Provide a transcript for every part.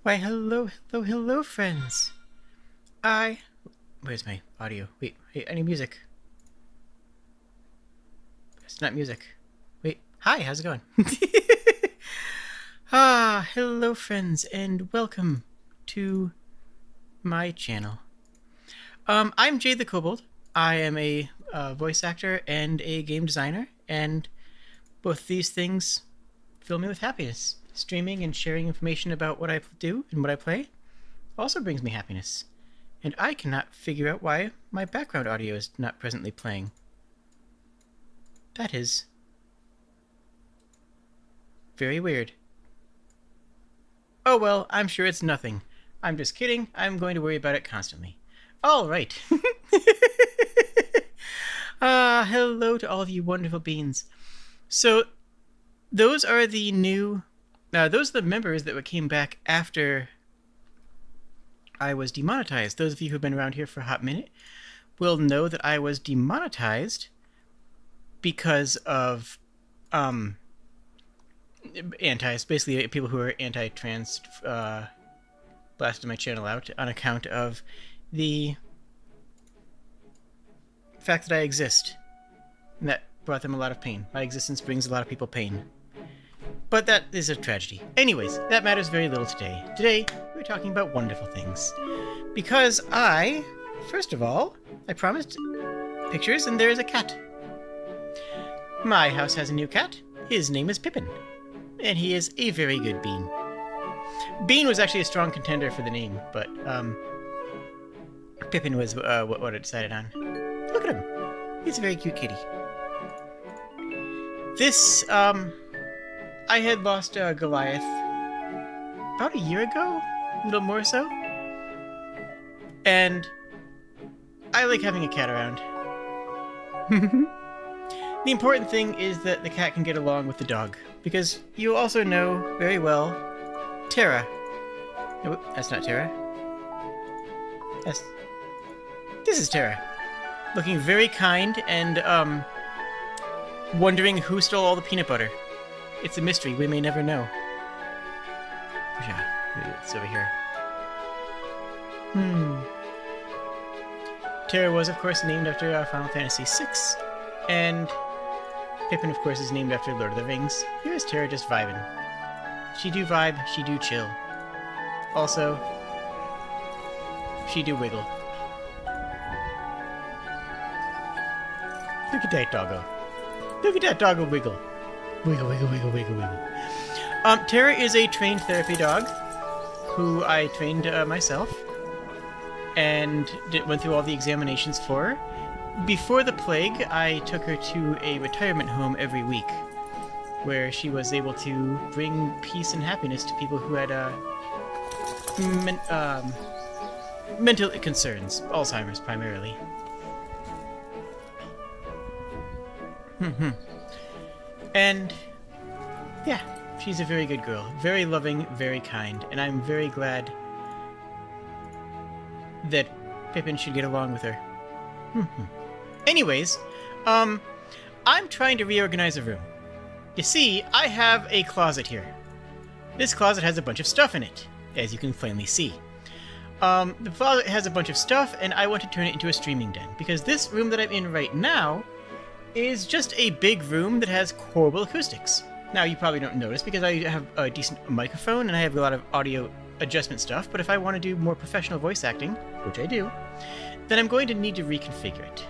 Why, hello, friends. Where's my audio? Wait, hey, I need music. It's not music. Wait, hi, how's it going? Hello, friends, and welcome to my channel. I'm Jade the Kobold. I am a voice actor and a game designer, and both these things fill me with happiness. Streaming and sharing information about what I do and what I play also brings me happiness. And I cannot figure out why my background audio is not presently playing. That is very weird. Oh well, I'm sure it's nothing. I'm just kidding. I'm going to worry about it constantly. Alright. Hello to all of you wonderful beings. So, those are the members that came back after I was demonetized. Those of you who've been around here for a hot minute will know that I was demonetized because of basically people who are anti-trans blasted my channel out on account of the fact that I exist. And that brought them a lot of pain. My existence brings a lot of people pain. But that is a tragedy. Anyways, that matters very little today. Today, we're talking about wonderful things. Because first of all, I promised pictures, and there is a cat. My house has a new cat. His name is Pippin. And he is a very good bean. Bean was actually a strong contender for the name, but Pippin was what I decided on. Look at him. He's a very cute kitty. This, I had lost Goliath about a year ago, a little more so. And I like having a cat around. The important thing is that the cat can get along with the dog, because you also know very well Tara. No, that's not Tara. This is Tara. Looking very kind and, wondering who stole all the peanut butter. It's a mystery. We may never know. It's over here. Tara was, of course, named after Final Fantasy VI, and Pippin, of course, is named after Lord of the Rings. Here's Tara just vibing. She do vibe, she do chill. Also, she do wiggle. Look at that doggo. Look at that doggo wiggle. Wiggle, wiggle, wiggle, wiggle, wiggle. Tara is a trained therapy dog who I trained myself and went through all the examinations for her. Before the plague, I took her to a retirement home every week where she was able to bring peace and happiness to people who had mental concerns, Alzheimer's primarily. And yeah, she's a very good girl. Very loving, very kind, and I'm very glad that Pippin should get along with her. Anyways, I'm trying to reorganize a room. You see, I have a closet here. This closet has a bunch of stuff in it, as you can plainly see. The closet has a bunch of stuff, and I want to turn it into a streaming den, because this room that I'm in right now is just a big room that has horrible acoustics. Now, you probably don't notice because I have a decent microphone and I have a lot of audio adjustment stuff, but if I want to do more professional voice acting, which I do, then I'm going to need to reconfigure it.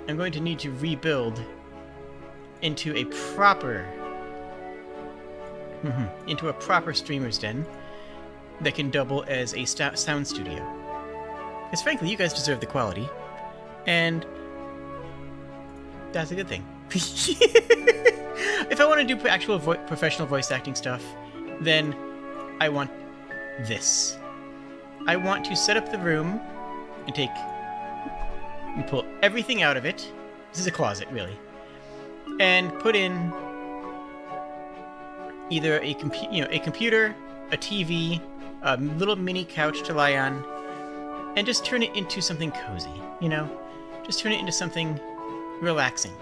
I'm going to need to rebuild into a proper streamer's den that can double as a sound studio. Because frankly, you guys deserve the quality, and that's a good thing. If I want to do actual professional voice acting stuff, then I want this. I want to set up the room and pull everything out of it. This is a closet, really, and put in either a computer, a TV, a little mini couch to lie on, and just turn it into something cozy. Just turn it into something relaxing.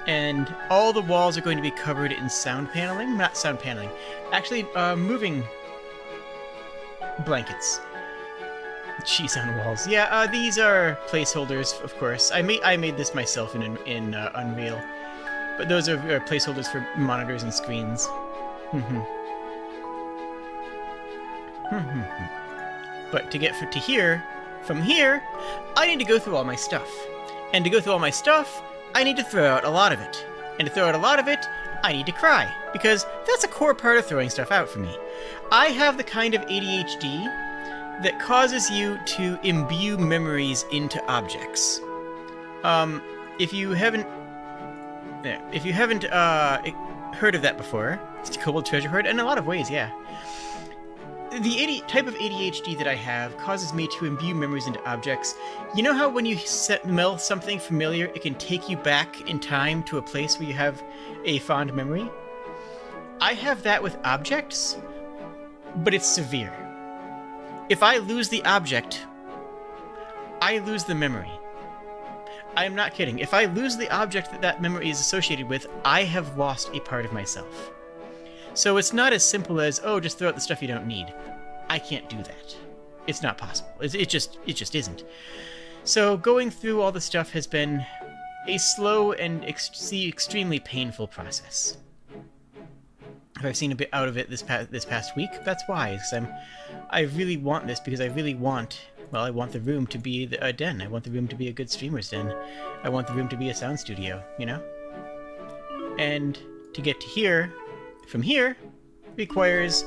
And all the walls are going to be covered in sound paneling. Not sound paneling. Actually, moving blankets. Cheese on walls. Yeah, these are placeholders, of course. I made this myself in Unreal, but those are placeholders for monitors and screens. But to get to here, from here, I need to go through all my stuff. And to go through all my stuff, I need to throw out a lot of it. And to throw out a lot of it, I need to cry. Because that's a core part of throwing stuff out for me. I have the kind of ADHD that causes you to imbue memories into objects. If you haven't heard of that before, it's a Kobold treasure hoard, in a lot of ways, yeah. The type of ADHD that I have causes me to imbue memories into objects. You know how when you smell something familiar, it can take you back in time to a place where you have a fond memory? I have that with objects, but it's severe. If I lose the object, I lose the memory. I am not kidding. If I lose the object that memory is associated with, I have lost a part of myself. So it's not as simple as, oh, just throw out the stuff you don't need. I can't do that. It's not possible. It just isn't. So going through all the stuff has been a slow and extremely painful process. If I've seen a bit out of it this past week, that's why. Because I really want this, because I really want, well, I want the room to be a den. I want the room to be a good streamer's den. I want the room to be a sound studio, you know? And to get to here, from here, requires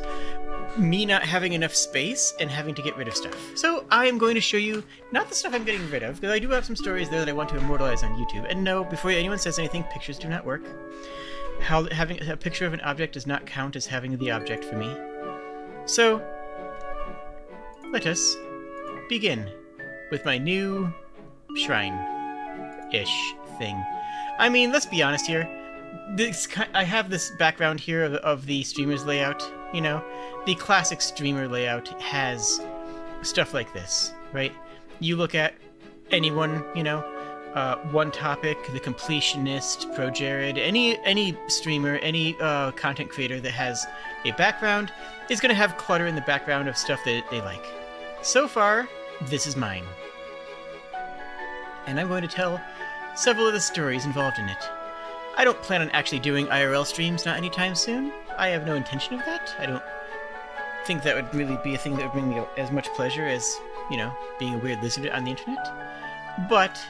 me not having enough space and having to get rid of stuff. So I am going to show you, not the stuff I'm getting rid of, because I do have some stories there that I want to immortalize on YouTube. And no, before anyone says anything, pictures do not work. Having a picture of an object does not count as having the object for me. So, let us begin with my new shrine-ish thing. I mean, let's be honest here. I have this background here of the streamer's layout, you know? The classic streamer layout has stuff like this, right? You look at anyone, you know, One Topic, The Completionist, Pro Jared, any streamer, any content creator that has a background is going to have clutter in the background of stuff that they like. So far, this is mine. And I'm going to tell several of the stories involved in it. I don't plan on actually doing IRL streams, not anytime soon. I have no intention of that. I don't think that would really be a thing that would bring me as much pleasure as, you know, being a weird lizard on the internet. But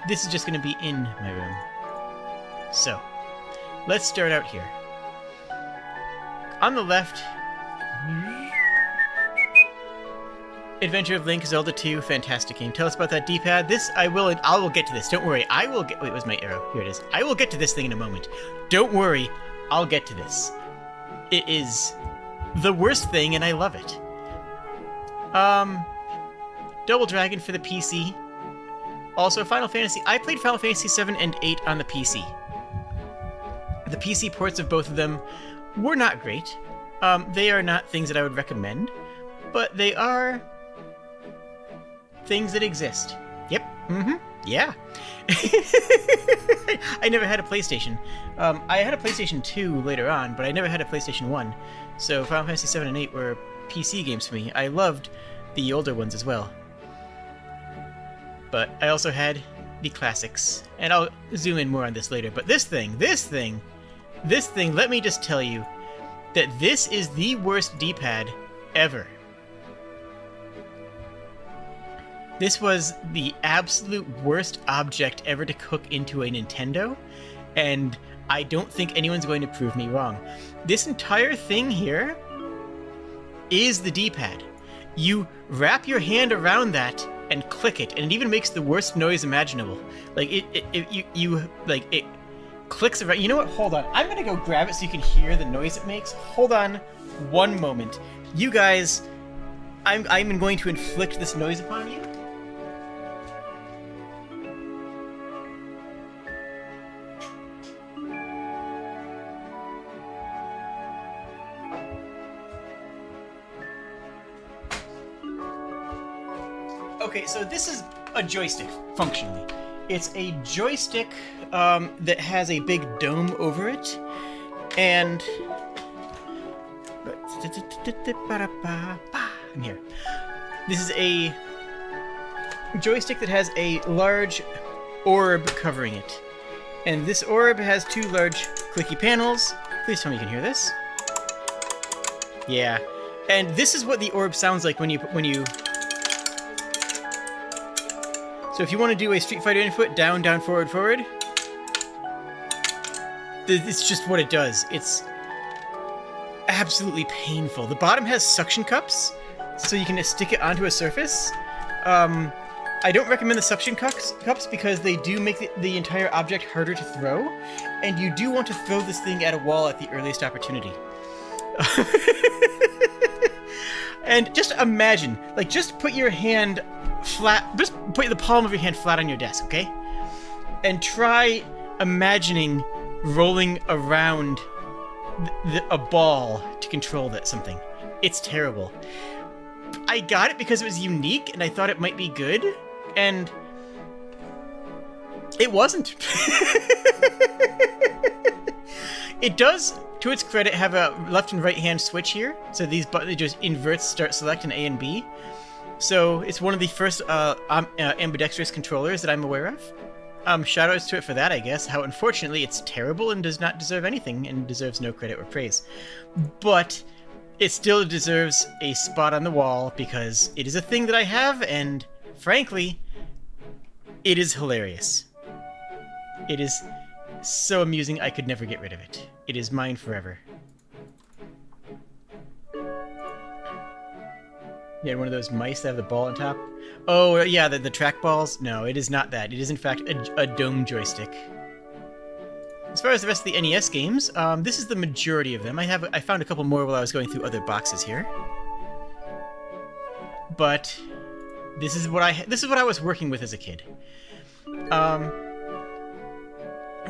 this is just going to be in my room. So, let's start out here. On the left, Adventure of Link, Zelda 2, fantastic game. Tell us about that D-pad. I will get to this. Don't worry. Wait, where's my arrow? Here it is. I will get to this thing in a moment. Don't worry. I'll get to this. It is the worst thing, and I love it. Double Dragon for the PC. Also, Final Fantasy. I played Final Fantasy 7 and 8 on the PC. The PC ports of both of them were not great. They are not things that I would recommend, but they are things that exist. Yep. Yeah. I never had a PlayStation. I had a PlayStation 2 later on, but I never had a PlayStation 1. So Final Fantasy 7 and 8 were PC games for me. I loved the older ones as well. But I also had the classics. And I'll zoom in more on this later. But this thing, let me just tell you that this is the worst D-pad ever. This was the absolute worst object ever to cook into a Nintendo, and I don't think anyone's going to prove me wrong. This entire thing here is the D-pad. You wrap your hand around that and click it, and it even makes the worst noise imaginable. Like it clicks around. You know what? Hold on. I'm gonna go grab it so you can hear the noise it makes. Hold on, one moment. You guys, I'm going to inflict this noise upon you. Okay, so this is a joystick, functionally. It's a joystick that has a big dome over it, I'm here. This is a joystick that has a large orb covering it. And this orb has 2 large clicky panels. Please tell me you can hear this. Yeah. And this is what the orb sounds like when you... So if you want to do a Street Fighter input, down, down, forward, forward, it's just what it does. It's absolutely painful. The bottom has suction cups, so you can just stick it onto a surface. I don't recommend the suction cups because they do make the entire object harder to throw, and you do want to throw this thing at a wall at the earliest opportunity. And just imagine, like, just put your hand flat, just put the palm of your hand flat on your desk, okay? And try imagining rolling around a ball to control something. It's terrible. I got it because it was unique and I thought it might be good, and it wasn't. It does, to its credit, have a left and right hand switch here, so these buttons just invert start select and A and B. So it's one of the first ambidextrous controllers that I'm aware of. Shoutouts to it for that, I guess. How unfortunately it's terrible and does not deserve anything and deserves no credit or praise. But it still deserves a spot on the wall because it is a thing that I have, and frankly, it is hilarious. It is so amusing I could never get rid of it. It is mine forever. You had one of those mice that have the ball on top? Oh, yeah, the track balls? No, it is not that. It is, in fact, a dome joystick. As far as the rest of the NES games, this is the majority of them. I found a couple more while I was going through other boxes here. But this is what I was working with as a kid.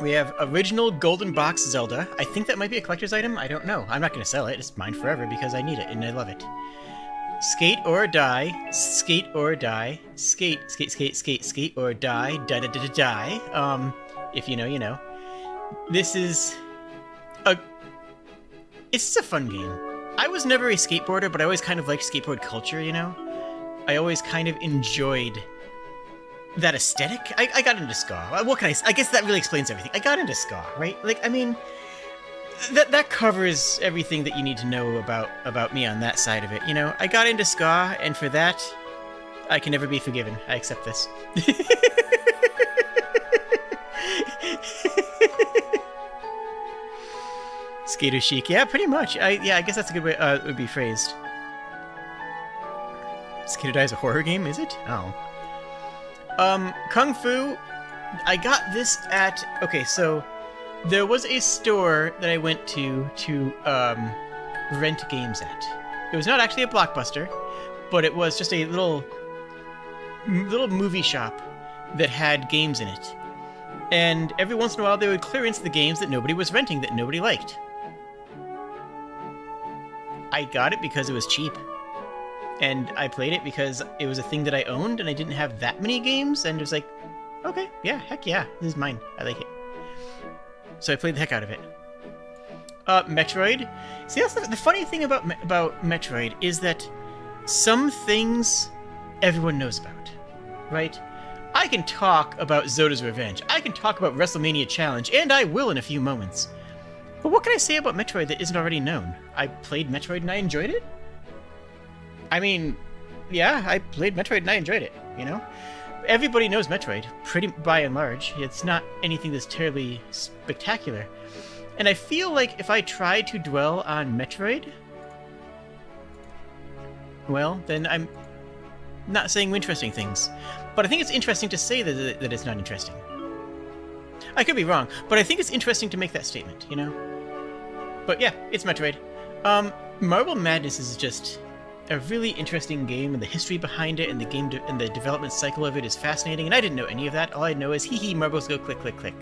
We have original Golden Box Zelda. I think that might be a collector's item. I don't know. I'm not going to sell it. It's mine forever because I need it and I love it. Skate or die, skate or die, skate, skate, skate, skate, skate or die, die, die, die, die. If you know, you know. This is it's just a fun game. I was never a skateboarder, but I always kind of liked skateboard culture, you know? I always kind of enjoyed that aesthetic. I got into ska. What can I guess that really explains everything. I got into ska, right? Like, I mean, that covers everything that you need to know about me on that side of it, you know? I got into ska, and for that, I can never be forgiven. I accept this. Skater chic. Yeah, pretty much. I guess that's a good way it would be phrased. Skater Die is a horror game, is it? Oh. Kung Fu, I got this at... Okay, so there was a store that I went to rent games at. It was not actually a Blockbuster, but it was just a little movie shop that had games in it. And every once in a while they would clearance the games that nobody was renting, that nobody liked. I got it because it was cheap. And I played it because it was a thing that I owned, and I didn't have that many games, and it was like, okay, yeah, heck yeah, this is mine. I like it. So I played the heck out of it. Metroid. See, that's the funny thing about Metroid is that some things everyone knows about, right? I can talk about Zoda's Revenge. I can talk about WrestleMania Challenge, and I will in a few moments. But what can I say about Metroid that isn't already known? I played Metroid and I enjoyed it? I mean, yeah, I played Metroid and I enjoyed it, you know? Everybody knows Metroid, pretty by and large. It's not anything that's terribly spectacular. And I feel like if I try to dwell on Metroid, well, then I'm not saying interesting things. But I think it's interesting to say that it's not interesting. I could be wrong, but I think it's interesting to make that statement, you know? But yeah, it's Metroid. Marble Madness is just a really interesting game, and the history behind it and the game and the development cycle of it is fascinating, and I didn't know any of that. All I know is hee hee, marbles go click, click, click.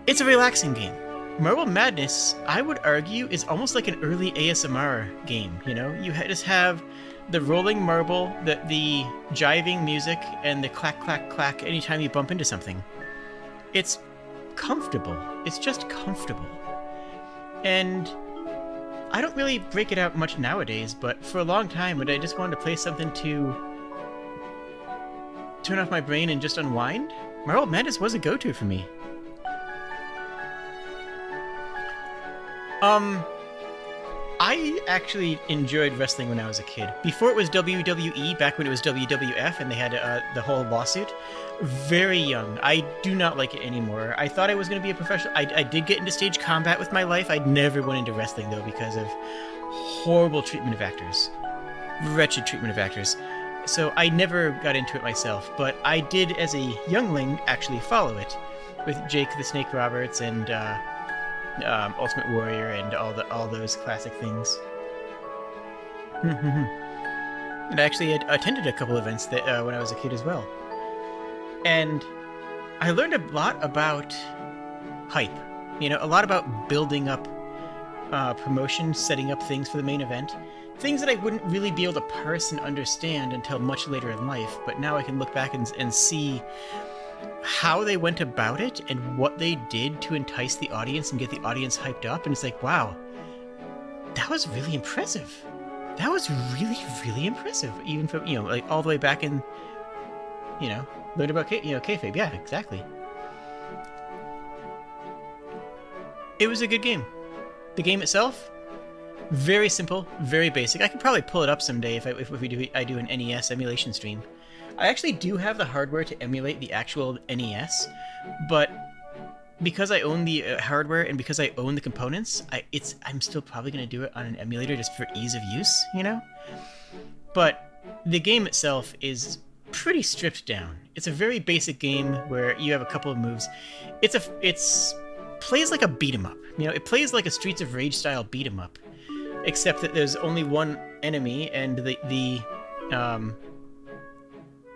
It's a relaxing game. Marble Madness, I would argue, is almost like an early ASMR game, you know? You just have the rolling marble, the jiving music, and the clack, clack, clack anytime you bump into something. It's comfortable. It's just comfortable. And I don't really break it out much nowadays, but for a long time, when I just wanted to play something to turn off my brain and just unwind, Marble Madness was a go-to for me. I actually enjoyed wrestling when I was a kid. Before it was WWE, back when it was WWF and they had the whole lawsuit. Very young. I do not like it anymore. I thought I was going to be a professional. I did get into stage combat with my life. I never went into wrestling, though, because of horrible treatment of actors. Wretched treatment of actors. So I never got into it myself, but I did, as a youngling, actually follow it. With Jake the Snake Roberts and Ultimate Warrior and all those classic things. And I actually had attended a couple events that when I was a kid as well. And I learned a lot about hype. You know, a lot about building up promotion, setting up things for the main event. Things that I wouldn't really be able to parse and understand until much later in life, but now I can look back and see how they went about it and what they did to entice the audience and get the audience hyped up. And it's like, wow, that was really impressive. That was really, really impressive. Even from, you know, like all the way back in, you know, learned about kayfabe. Yeah, exactly. It was a good game. The game itself, very simple, very basic. I could probably pull it up someday if I do an NES emulation stream. I actually do have the hardware to emulate the actual NES, but because I own the hardware and because I own the components, I'm still probably going to do it on an emulator just for ease of use, you know? But the game itself is pretty stripped down. It's a very basic game where you have a couple of moves. It's plays like a beat 'em up. You know, it plays like a Streets of Rage style beat 'em up, except that there's only one enemy and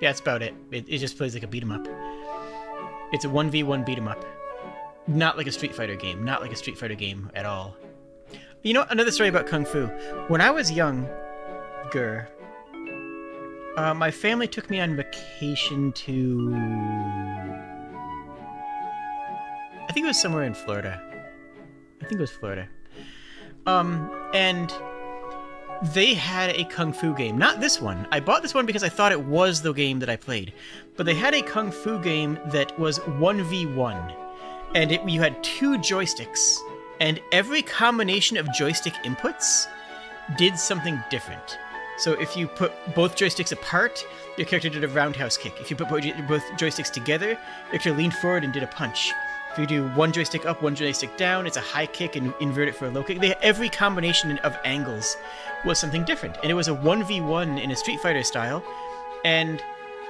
yeah, that's about it. It just plays like a beat 'em up. It's a 1v1 beat 'em up. Not like a Street Fighter game. Not like a Street Fighter game at all. You know, another story about Kung Fu. When I was younger, my family took me on vacation to... I think it was somewhere in Florida. I think it was Florida. And they had a Kung Fu game. Not this one. I bought this one because I thought it was the game that I played. But they had a Kung Fu game that was 1v1. And you had 2 joysticks. And every combination of joystick inputs did something different. So if you put both joysticks apart, your character did a roundhouse kick. If you put both joysticks together, your character leaned forward and did a punch. If you do one joystick up, one joystick down, it's a high kick, and invert it for a low kick. Every combination of angles was something different. And it was a 1v1 in a Street Fighter style. And,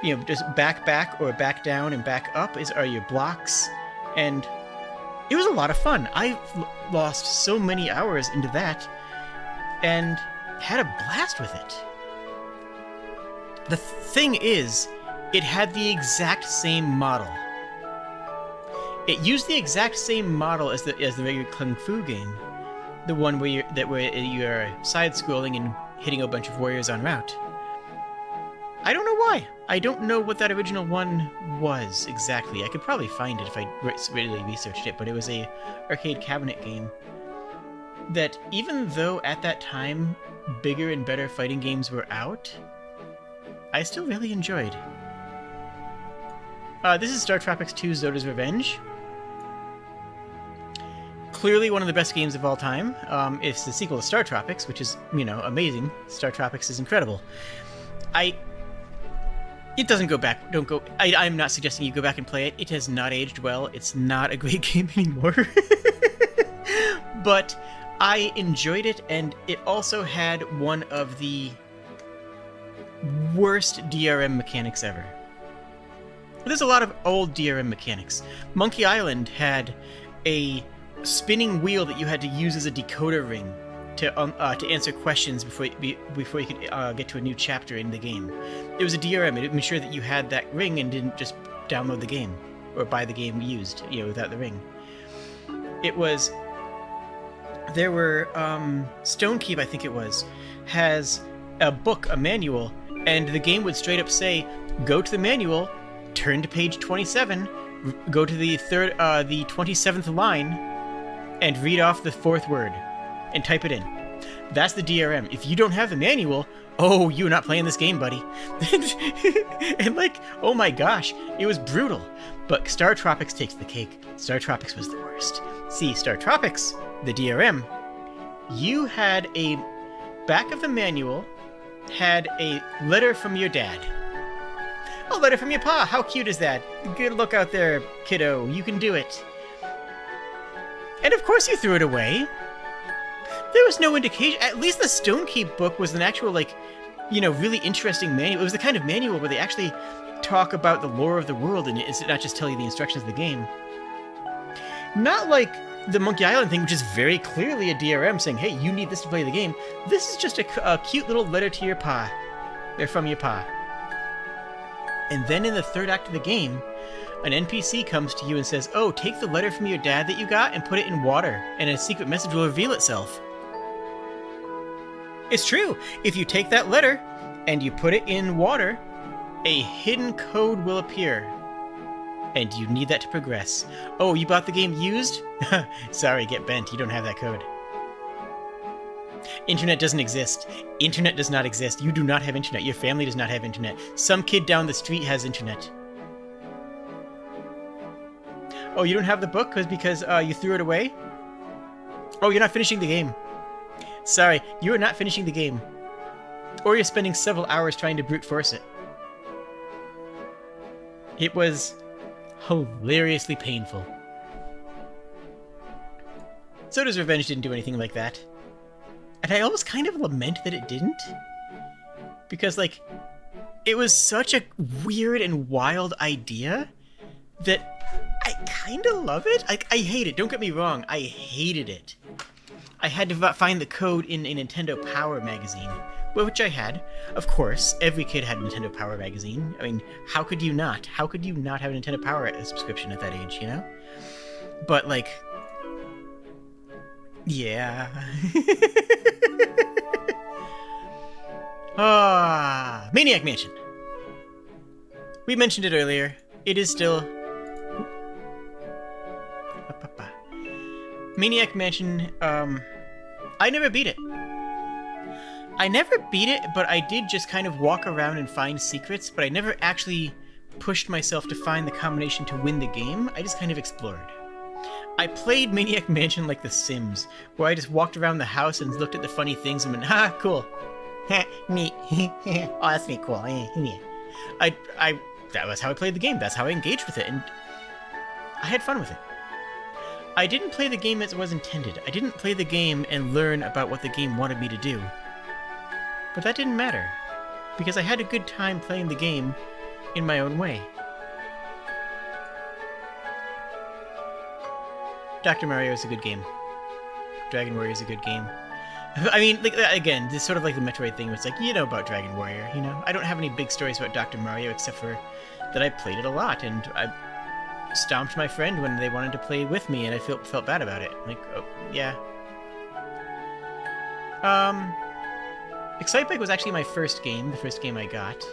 you know, just back, or back down and back up are your blocks. And it was a lot of fun. I lost so many hours into that and had a blast with it. The thing is, it had the exact same model. It used the exact same model as the regular Kung Fu game, the one where you're side-scrolling and hitting a bunch of warriors en route. I don't know why. I don't know what that original one was exactly. I could probably find it if I really researched it, but it was a arcade cabinet game that, even though at that time bigger and better fighting games were out, I still really enjoyed. This is Star Tropics 2 Zoda's Revenge. Clearly one of the best games of all time. It's the sequel to Star Tropics, which is, you know, amazing. Star Tropics is incredible. It doesn't go back. I'm not suggesting you go back and play it. It has not aged well. It's not a great game anymore. But I enjoyed it, and it also had one of the worst DRM mechanics ever. There's a lot of old DRM mechanics. Monkey Island had a spinning wheel that you had to use as a decoder ring to answer questions before you could get to a new chapter in the game. It was a DRM. It made sure that you had that ring and didn't just download the game or buy the game used, you know, without the ring. There were Stonekeep, I think it was, has a book, a manual, and the game would straight up say, go to the manual, turn to page 27, go to the 27th line, and read off the 4th word, and type it in. That's the DRM. If you don't have the manual, oh, you're not playing this game, buddy. And like, oh my gosh, it was brutal. But Star Tropics takes the cake. Star Tropics was the worst. See, Star Tropics, the DRM, you had a back of the manual had a letter from your dad. A letter from your pa. How cute is that? Good look out there, kiddo. You can do it. And of course you threw it away. There was no indication. At least the Stone Keep book was an actual, like, you know, really interesting manual. It was the kind of manual where they actually talk about the lore of the world and it's not just tell you the instructions of the game. Not like the Monkey Island thing, which is very clearly a DRM saying, hey, you need this to play the game. This is just a cute little letter to your pa. They're from your pa. And then in the third act of the game, an NPC comes to you and says, oh, take the letter from your dad that you got and put it in water, and a secret message will reveal itself. It's true. If you take that letter and you put it in water, a hidden code will appear. And you need that to progress. Oh, you bought the game used? Sorry, get bent. You don't have that code. Internet doesn't exist. Internet does not exist. You do not have internet. Your family does not have internet. Some kid down the street has internet. Oh, you don't have the book because you threw it away? Oh, you're not finishing the game. Sorry, you are not finishing the game. Or you're spending several hours trying to brute force it. It was hilariously painful. Soda's Revenge didn't do anything like that. And I almost kind of lament that it didn't. Because, like, it was such a weird and wild idea that I kind of love it. I hate it. Don't get me wrong. I hated it. I had to find the code in a Nintendo Power magazine, which I had. Of course, every kid had a Nintendo Power magazine. I mean, how could you not? How could you not have a Nintendo Power subscription at that age, you know? But, like, yeah. Maniac Mansion. We mentioned it earlier. It is still... Maniac Mansion, I never beat it. I never beat it, but I did just kind of walk around and find secrets, but I never actually pushed myself to find the combination to win the game. I just kind of explored. I played Maniac Mansion like The Sims, where I just walked around the house and looked at the funny things and went, ha, cool. Neat. Oh, that's neat, cool. That was how I played the game. That's how I engaged with it, and I had fun with it. I didn't play the game as it was intended. I didn't play the game and learn about what the game wanted me to do. But that didn't matter, because I had a good time playing the game in my own way. Dr. Mario is a good game. Dragon Warrior is a good game. I mean, like, again, this is sort of like the Metroid thing, where it's like, you know about Dragon Warrior, you know? I don't have any big stories about Dr. Mario, except for that I played it a lot, and I stomped my friend when they wanted to play with me, and I felt bad about it. Like, oh, yeah. Excitebike was actually my first game, the first game I got.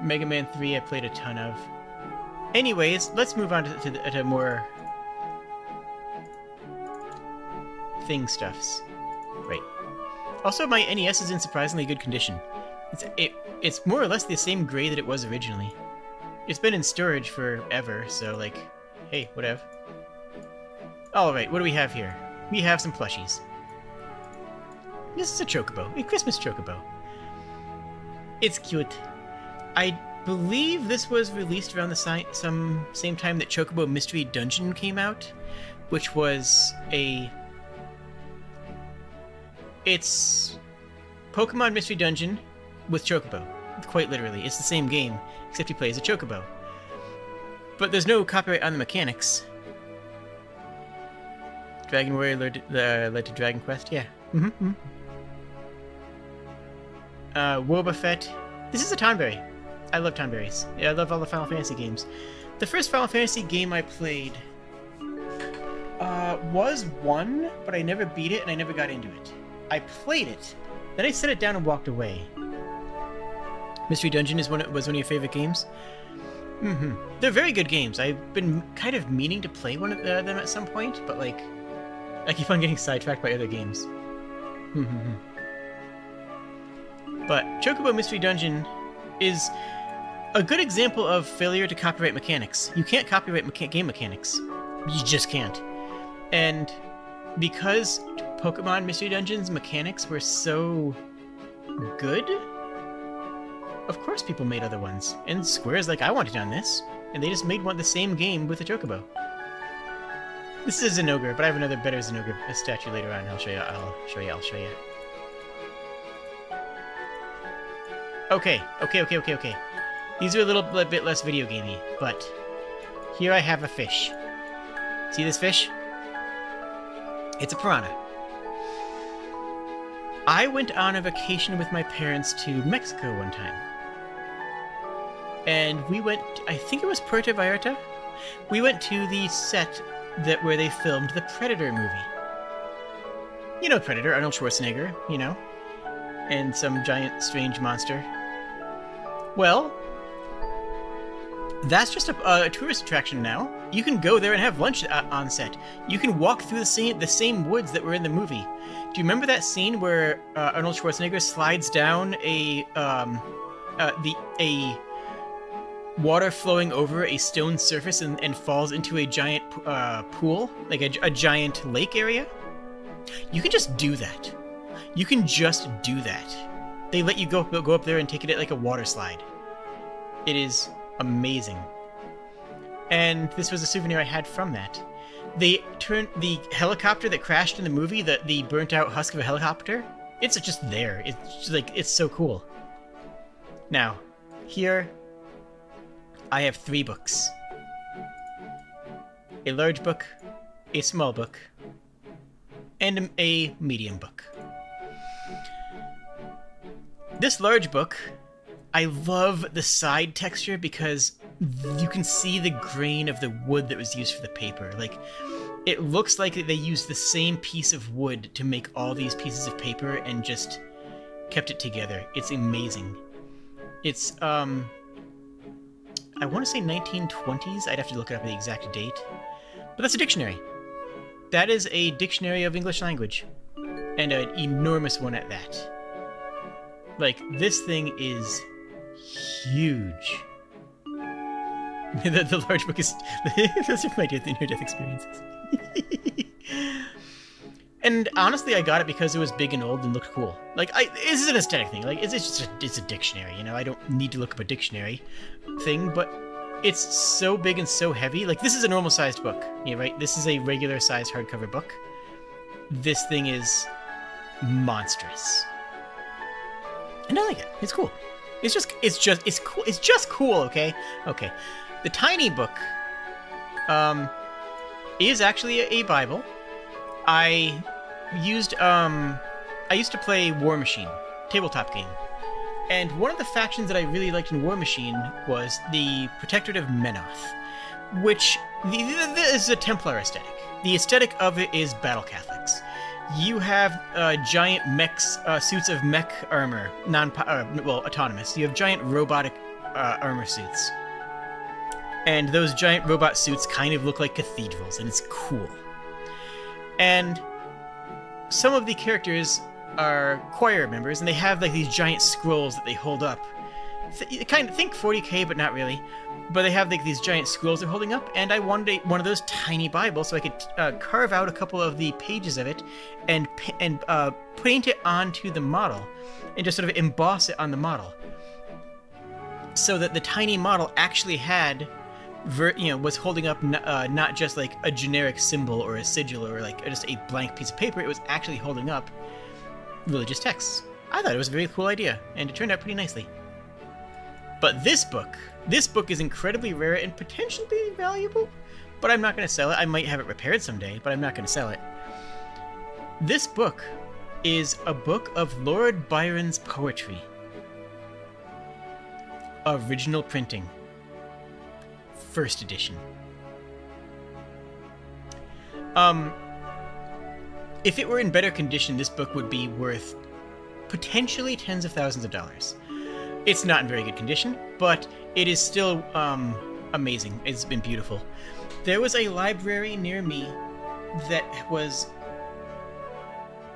Mega Man 3 I played a ton of. Anyways, let's move on to more thing stuffs. Right. Also, my NES is in surprisingly good condition. It's more or less the same grade that it was originally. It's been in storage forever, so, like, hey, whatever. Alright, what do we have here? We have some plushies. This is a chocobo, a Christmas chocobo. It's cute. I believe this was released around the same time that Chocobo Mystery Dungeon came out, which was it's Pokemon Mystery Dungeon with Chocobo. Quite literally, it's the same game, except you play as a chocobo. But there's no copyright on the mechanics. Dragon Warrior led to Dragon Quest, yeah. Wobbuffet. This is a Tonberry. I love Tonberries. Yeah, I love all the Final Fantasy games. The first Final Fantasy game I played was 1, but I never beat it and I never got into it. I played it, then I set it down and walked away. Mystery Dungeon was one of your favorite games? They're very good games. I've been kind of meaning to play one of them at some point, but, like, I keep on getting sidetracked by other games. But Chocobo Mystery Dungeon is a good example of failure to copyright mechanics. You can't copyright game mechanics. You just can't. And because Pokemon Mystery Dungeon's mechanics were so good, of course people made other ones. And Square's like, I want it on this. And they just made the same game with a Chocobo. This is a Zinogre, but I have another better Zinogre statue later on. I'll show you. Okay. These are a little bit less video gamey, but here I have a fish. See this fish? It's a piranha. I went on a vacation with my parents to Mexico one time. And we went, I think it was Puerto Vallarta? We went to the set where they filmed the Predator movie. You know Predator, Arnold Schwarzenegger, you know? And some giant, strange monster. Well, that's just a tourist attraction now. You can go there and have lunch on set. You can walk through the same woods that were in the movie. Do you remember that scene where Arnold Schwarzenegger slides down a water flowing over a stone surface and falls into a giant pool, like a giant lake area? You can just do that. You can just do that. They let you go up there and take it like a water slide. It is amazing. And this was a souvenir I had from that. They turned the helicopter that crashed in the movie, the burnt out husk of a helicopter, it's just there. It's like, it's so cool. Now, here I have 3 books. A large book, a small book, and a medium book. This large book, I love the side texture because you can see the grain of the wood that was used for the paper. Like, it looks like they used the same piece of wood to make all these pieces of paper and just kept it together. It's amazing. It's, I want to say 1920s. I'd have to look it up the exact date. But that's a dictionary. That is a dictionary of English language. And an enormous one at that. Like, this thing is huge. the large book is... Those are my near-death experiences. And honestly, I got it because it was big and old and looked cool. Like, this is an aesthetic thing. Like, it's a dictionary, you know? I don't need to look up a dictionary thing, but it's so big and so heavy. Like, this is a normal-sized book, yeah, right? This is a regular-sized hardcover book. This thing is monstrous. And I like it. It's cool. It's cool. It's just cool, okay? Okay. The tiny book is actually a Bible. I used to play War Machine, tabletop game. And one of the factions that I really liked in War Machine was the Protectorate of Menoth, which is a Templar aesthetic. The aesthetic of it is battle Catholics. You have giant mechs, suits of mech armor, autonomous. You have giant robotic armor suits. And those giant robot suits kind of look like cathedrals, and it's cool. And some of the characters are choir members, and they have like these giant scrolls that they hold up. Kind of think 40K, but not really. But they have like these giant scrolls they're holding up, and I wanted one of those tiny Bibles so I could carve out a couple of the pages of it and paint it onto the model and just sort of emboss it on the model, so that the tiny model actually had, was holding up not just like a generic symbol or a sigil or like just a blank piece of paper. It was actually holding up religious texts. I thought it was a very cool idea, and it turned out pretty nicely. But this book is incredibly rare and potentially valuable, but I'm not going to sell it. I might have it repaired someday, but I'm not going to sell it. This book is a book of Lord Byron's poetry. Original printing. First edition. If it were in better condition, this book would be worth potentially tens of thousands of dollars. It's not in very good condition, but it is still amazing. It's been beautiful. There was a library near me that was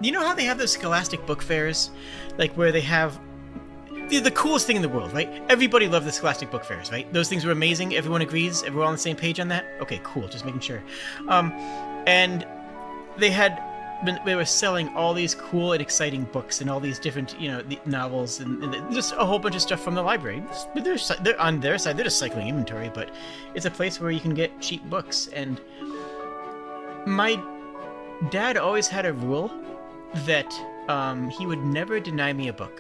You know how they have those Scholastic book fairs? Like, where they have the coolest thing in the world, right? Everybody loved the Scholastic book fairs, right? Those things were amazing. Everyone agrees? Everyone on the same page on that? Okay, cool. Just making sure. And they were selling all these cool and exciting books and all these different, the novels and just a whole bunch of stuff from the library. They're on their side. They're just cycling inventory, but it's a place where you can get cheap books. And my dad always had a rule that he would never deny me a book.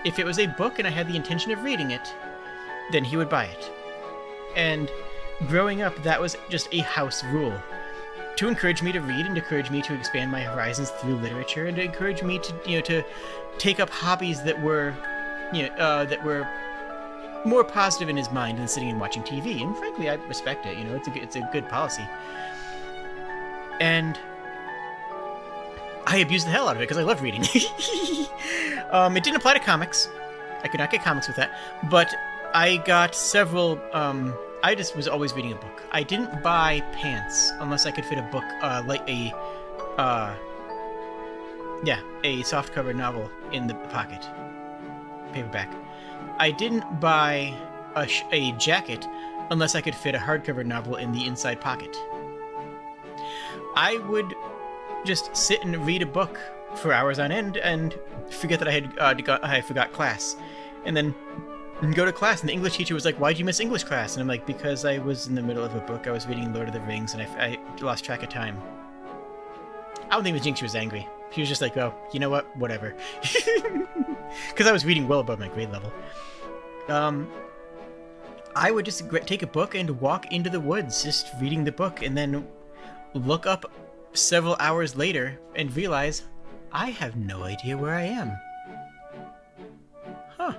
If it was a book and I had the intention of reading it, then he would buy it. And growing up, that was just a house rule. To encourage me to read and to encourage me to expand my horizons through literature and to encourage me to take up hobbies that were more positive in his mind than sitting and watching TV. And frankly, I respect it. It's a good policy. And I abused the hell out of it because I love reading. It didn't apply to comics. I could not get comics with that. But I got several... I just was always reading a book. I didn't buy pants unless I could fit a book, like a softcover novel in the pocket. Paperback. I didn't buy a jacket unless I could fit a hardcover novel in the inside pocket. I would just sit and read a book for hours on end and forget that I forgot class. And then go to class, and the English teacher was like, "Why'd you miss English class?" And I'm like, "Because I was in the middle of a book. I was reading Lord of the Rings, and I lost track of time." I don't think the Jinx was angry. She was just like, "Oh, you know what? Whatever." Because I was reading well above my grade level. I would just take a book and walk into the woods, just reading the book, and then look up several hours later and realize I have no idea where I am. Huh.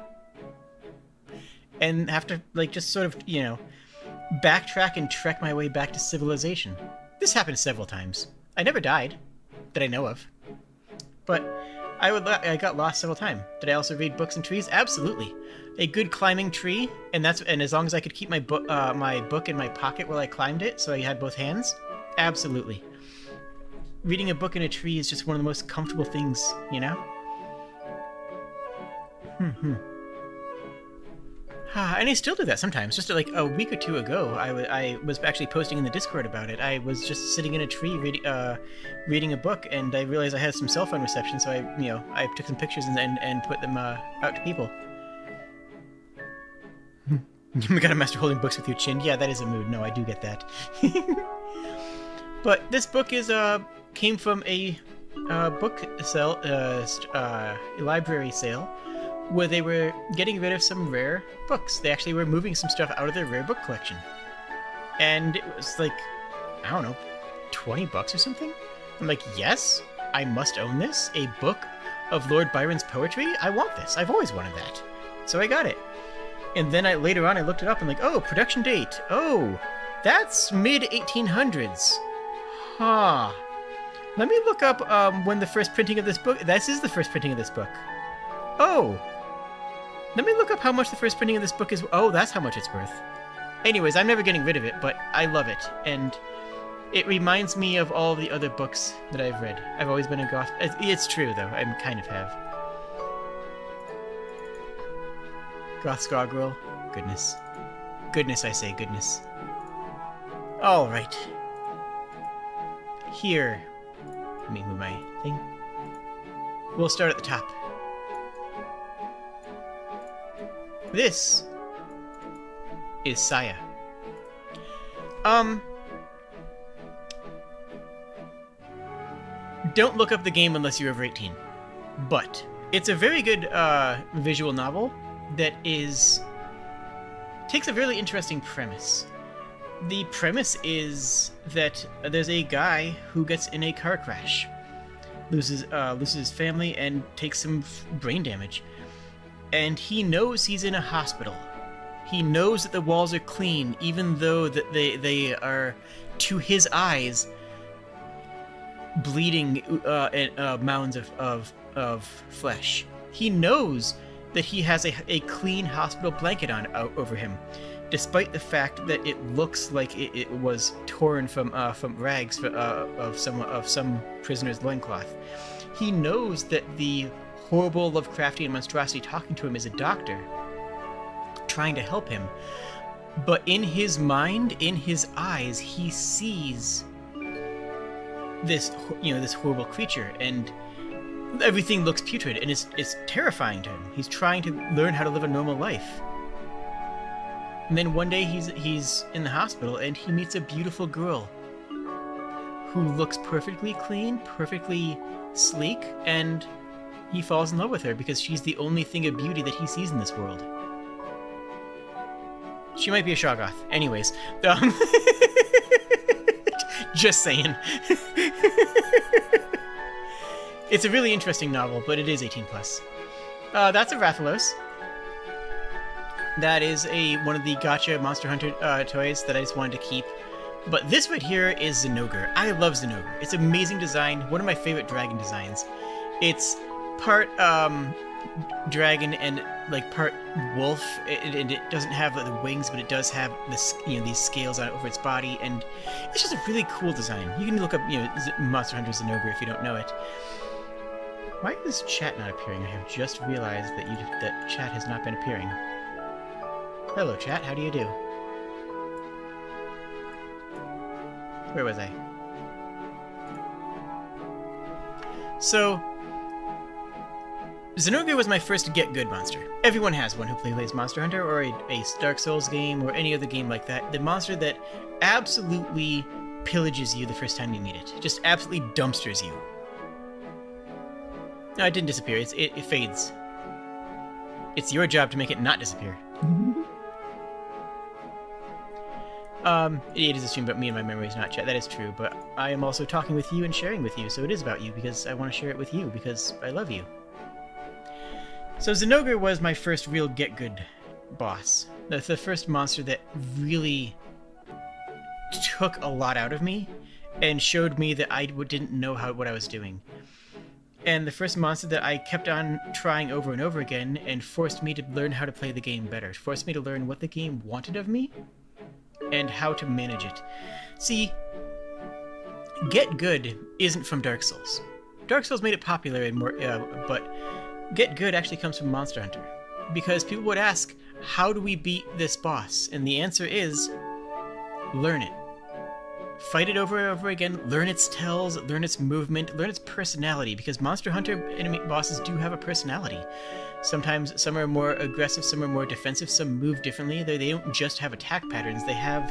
And have to, just sort of, backtrack and trek my way back to civilization. This happened several times. I never died, that I know of. But I got lost several times. Did I also read books and trees? Absolutely. A good climbing tree, and as long as I could keep my book in my pocket while I climbed it, so I had both hands, absolutely. Reading a book in a tree is just one of the most comfortable things, And I still do that sometimes. Just like a week or two ago, I was actually posting in the Discord about it. I was just sitting in a tree reading a book, and I realized I had some cell phone reception, so I took some pictures and put them out to people. You got a master holding books with your chin. Yeah, that is a mood. No, I do get that. But this book came from a book sale, a library sale, where they were getting rid of some rare books. They actually were moving some stuff out of their rare book collection. And it was like, I don't know, $20 or something? I'm like, yes, I must own this. A book of Lord Byron's poetry? I want this. I've always wanted that. So I got it. And then later on I looked it up and like, oh, production date. Oh, that's mid-1800s. Huh. Let me look up when the first printing of this book... This is the first printing of this book. Oh. Let me look up how much the first printing of this book is... Oh, that's how much it's worth. Anyways, I'm never getting rid of it, but I love it. And it reminds me of all the other books that I've read. I've always been a goth... It's true, though. I kind of have. Goth Scargirl. Goodness. Goodness, I say, goodness. Alright. Here. Let me move my thing. We'll start at the top. This is Saya. Don't look up the game unless you're over 18. But it's a very good visual novel that takes a really interesting premise. The premise is that there's a guy who gets in a car crash, loses his family, and takes some brain damage. And he knows he's in a hospital. He knows that the walls are clean, even though that they are, to his eyes, bleeding mounds of flesh. He knows that he has a clean hospital blanket out over him, despite the fact that it looks like it was torn from rags of some prisoner's loincloth. He knows that the horrible Lovecraftian monstrosity talking to him is a doctor trying to help him. But in his mind, in his eyes, he sees this, this horrible creature, and everything looks putrid, and it's terrifying to him. He's trying to learn how to live a normal life. And then one day he's in the hospital, and he meets a beautiful girl who looks perfectly clean, perfectly sleek, and he falls in love with her because she's the only thing of beauty that he sees in this world. She might be a Shoggoth. Anyways. Just saying. It's a really interesting novel, but it is 18+. That's a Rathalos. That is one of the Gacha Monster Hunter toys that I just wanted to keep. But this right here is Zinogre. I love Zinogre. It's amazing design. One of my favorite dragon designs. It's part dragon and like part wolf, and it doesn't have the wings, but it does have this, these scales over its body, and it's just a really cool design. You can look up, Monster Hunter Zinogre if you don't know it. Why is chat not appearing? I have just realized that chat has not been appearing. Hello, chat. How do you do? Where was I? So, Zinogre was my first get good monster. Everyone has one who plays Monster Hunter or a Dark Souls game or any other game like that. The monster that absolutely pillages you the first time you meet it. Just absolutely dumpsters you. No, it didn't disappear. It fades. It's your job to make it not disappear. It is a stream about me and my memories, not chat. That is true, but I am also talking with you and sharing with you, so it is about you because I want to share it with you because I love you. So Zinogre was my first real get-good boss. The first monster that really took a lot out of me and showed me that I didn't know what I was doing. And the first monster that I kept on trying over and over again and forced me to learn how to play the game better. Forced me to learn what the game wanted of me and how to manage it. See, Get Good isn't from Dark Souls. Dark Souls made it popular and more, but Get Good actually comes from Monster Hunter. Because people would ask, how do we beat this boss? And the answer is, learn it. Fight it over and over again, learn its tells, learn its movement, learn its personality, because Monster Hunter enemy bosses do have a personality. Sometimes some are more aggressive, some are more defensive, some move differently. They don't just have attack patterns, they have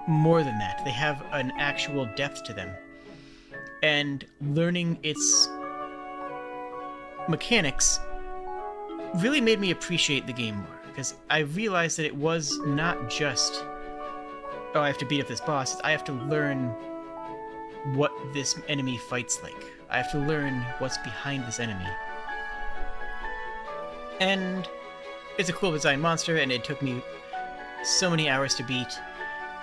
more than that. They have an actual depth to them. And learning its mechanics really made me appreciate the game more, because I realized that it was not just, oh, I have to beat up this boss. I have to learn what this enemy fights like. I have to learn what's behind this enemy. And it's a cool design monster, and it took me so many hours to beat.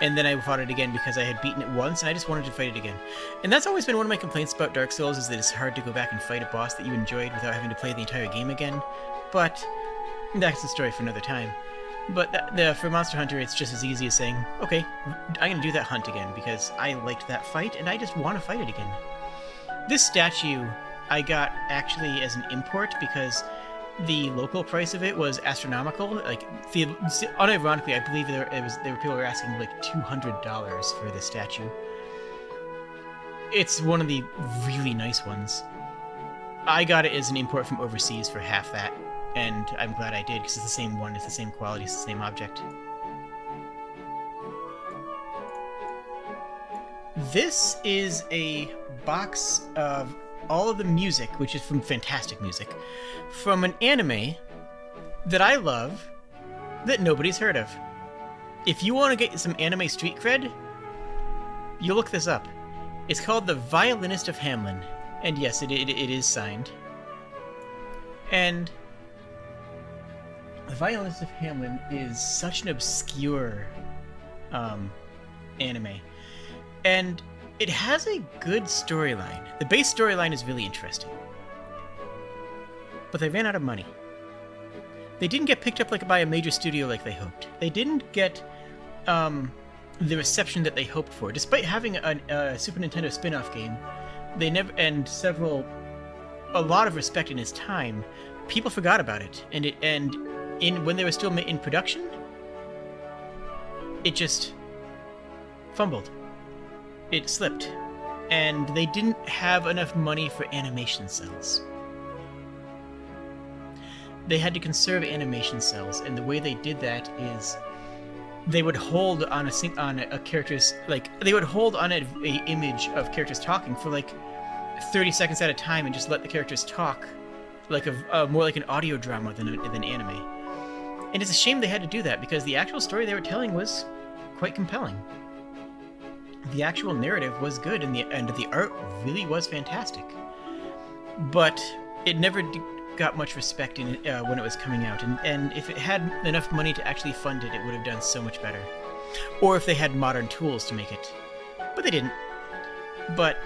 And then I fought it again because I had beaten it once, and I just wanted to fight it again. And that's always been one of my complaints about Dark Souls, is that it's hard to go back and fight a boss that you enjoyed without having to play the entire game again. But that's a story for another time. But for Monster Hunter, it's just as easy as saying, okay, I'm going to do that hunt again because I liked that fight and I just want to fight it again. This statue I got actually as an import because the local price of it was astronomical. Like, unironically, I believe there were people who were asking like $200 for this statue. It's one of the really nice ones. I got it as an import from overseas for half that. And I'm glad I did, because it's the same one, it's the same quality, it's the same object. This is a box of all of the music, which is from Fantastic Music, from an anime that I love that nobody's heard of. If you want to get some anime street cred, you look this up. It's called The Violinist of Hamelin. And yes, it is signed. And The Violinist of Hamelin is such an obscure anime. And it has a good storyline. The base storyline is really interesting. But they ran out of money. They didn't get picked up by a major studio like they hoped. They didn't get the reception that they hoped for. Despite having a Super Nintendo spin-off game, they never, and a lot of respect in his time, people forgot about it, when they were still in production, it just fumbled. It slipped, and they didn't have enough money for animation cells. They had to conserve animation cells, and the way they did that is they would hold on a character's, like, they would hold on a image of characters talking for like 30 seconds at a time and just let the characters talk like more like an audio drama than anime. And it's a shame they had to do that, because the actual story they were telling was quite compelling. The actual narrative was good, and the art really was fantastic. But it never got much respect when it was coming out, and if it had enough money to actually fund it, it would have done so much better. Or if they had modern tools to make it. But they didn't. But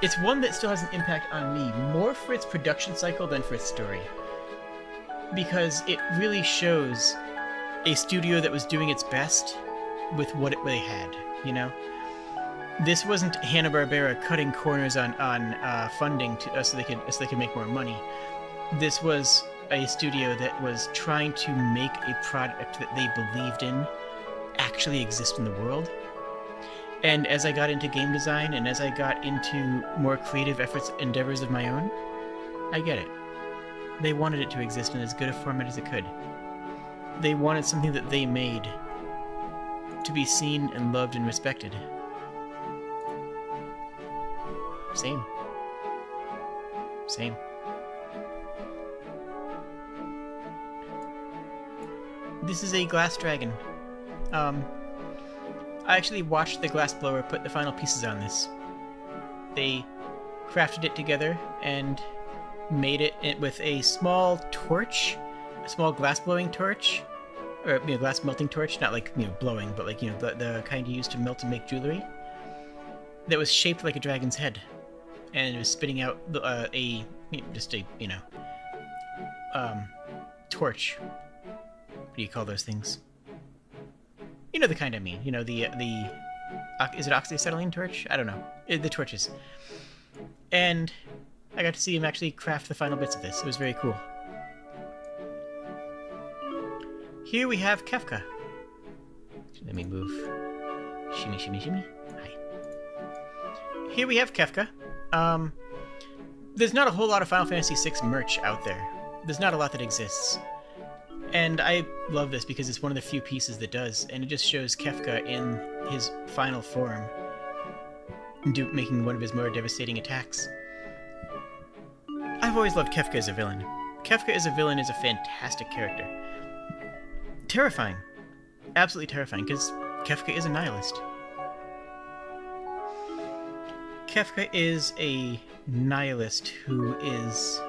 it's one that still has an impact on me, more for its production cycle than for its story. Because it really shows a studio that was doing its best with what they had, you know? This wasn't Hanna-Barbera cutting corners on funding so they could make more money. This was a studio that was trying to make a product that they believed in actually exist in the world. And as I got into game design, and as I got into more creative endeavors of my own, I get it. They wanted it to exist in as good a format as it could. They wanted something that they made to be seen and loved and respected. Same. This is a glass dragon. I actually watched the glassblower put the final pieces on this. They crafted it together and made it with a small torch, a small glass blowing torch, or glass melting torch, not like blowing, but like the kind you use to melt and make jewelry. That was shaped like a dragon's head, and it was spitting out torch. What do you call those things? You know the kind I mean. Is it oxyacetylene torch? I don't know. The torches. And I got to see him actually craft the final bits of this. It was very cool. Here we have Kefka. Let me move. Shimmy, shimmy, shimmy. Hi. Here we have Kefka. There's not a whole lot of Final Fantasy VI merch out there. There's not a lot that exists. And I love this because it's one of the few pieces that does, and it just shows Kefka in his final form, making one of his more devastating attacks. I've always loved Kefka as a villain. Kefka as a villain is a fantastic character. Terrifying. Absolutely terrifying, because Kefka is a nihilist. Kefka is a nihilist who is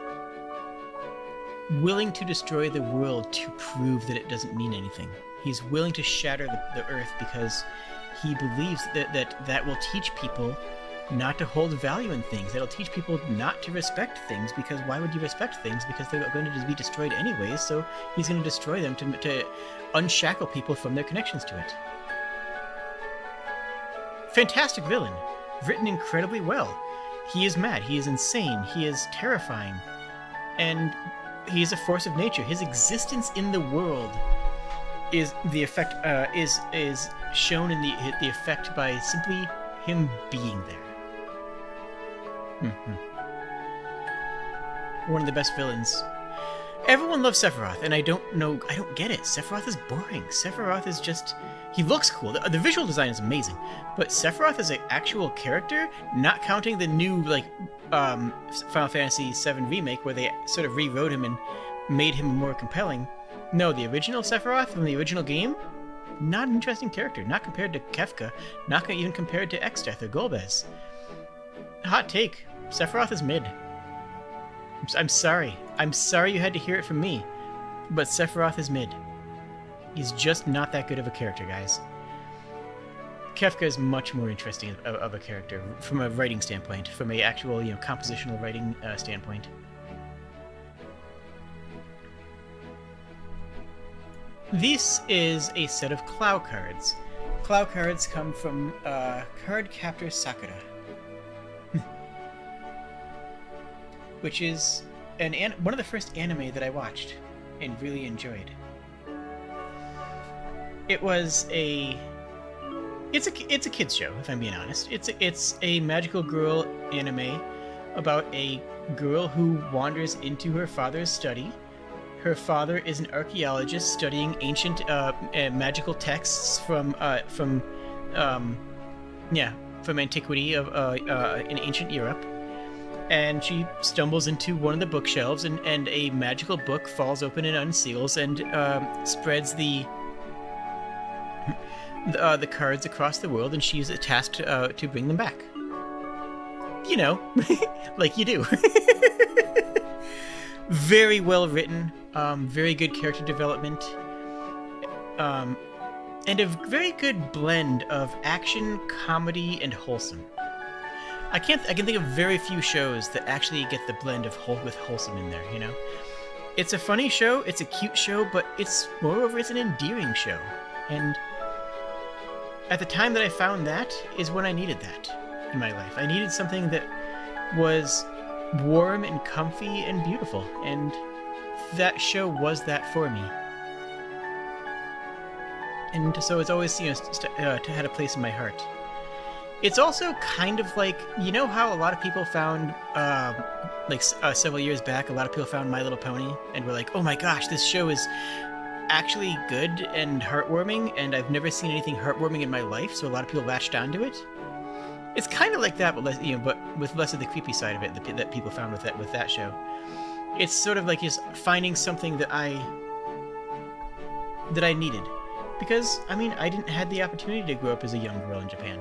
willing to destroy the world to prove that it doesn't mean anything. He's willing to shatter the earth because he believes that will teach people not to hold value in things. That'll teach people not to respect things, because why would you respect things? Because they're going to just be destroyed anyways, so he's going to destroy them to unshackle people from their connections to it. Fantastic villain. Written incredibly well. He is mad. He is insane. He is terrifying. And he is a force of nature. His existence in the world is the effect is shown in the effect by simply him being there. One of the best villains. Everyone loves Sephiroth, and I don't get it. Sephiroth is boring. Sephiroth is just... He looks cool. The visual design is amazing. But Sephiroth as an actual character, not counting the new, Final Fantasy VII Remake, where they sort of rewrote him and made him more compelling. No, the original Sephiroth from the original game, not an interesting character. Not compared to Kefka. Not even compared to Exdeath or Golbez. Hot take. Sephiroth is mid. I'm sorry. I'm sorry you had to hear it from me. But Sephiroth is mid. He's just not that good of a character, guys. Kefka is much more interesting of a character from a writing standpoint, from a actual, compositional writing standpoint. This is a set of Clow cards. Clow cards come from Card Captor Sakura. which is one of the first anime that I watched and really enjoyed. It's a kids show, if I'm being honest. It's a magical girl anime about a girl who wanders into her father's study. Her father is an archaeologist studying ancient magical texts from antiquity in ancient Europe. And she stumbles into one of the bookshelves, and a magical book falls open and unseals and spreads the cards across the world, and she's tasked to bring them back. You know, like you do. Very well written, very good character development, and a very good blend of action, comedy, and wholesome. I can think of very few shows that actually get the blend of with wholesome in there, you know? It's a funny show, it's a cute show, but moreover, it's an endearing show. And at the time that I found that is when I needed that in my life. I needed something that was warm and comfy and beautiful, and that show was that for me. And so it's always, had a place in my heart. It's also kind of like, you know how a lot of people found, several years back, a lot of people found My Little Pony and were like, oh my gosh, this show is actually good and heartwarming, and I've never seen anything heartwarming in my life, so a lot of people latched onto it. It's kind of like that, but less, but with less of the creepy side of it that people found with that show. It's sort of like just finding something that I needed, because I didn't have the opportunity to grow up as a young girl in Japan.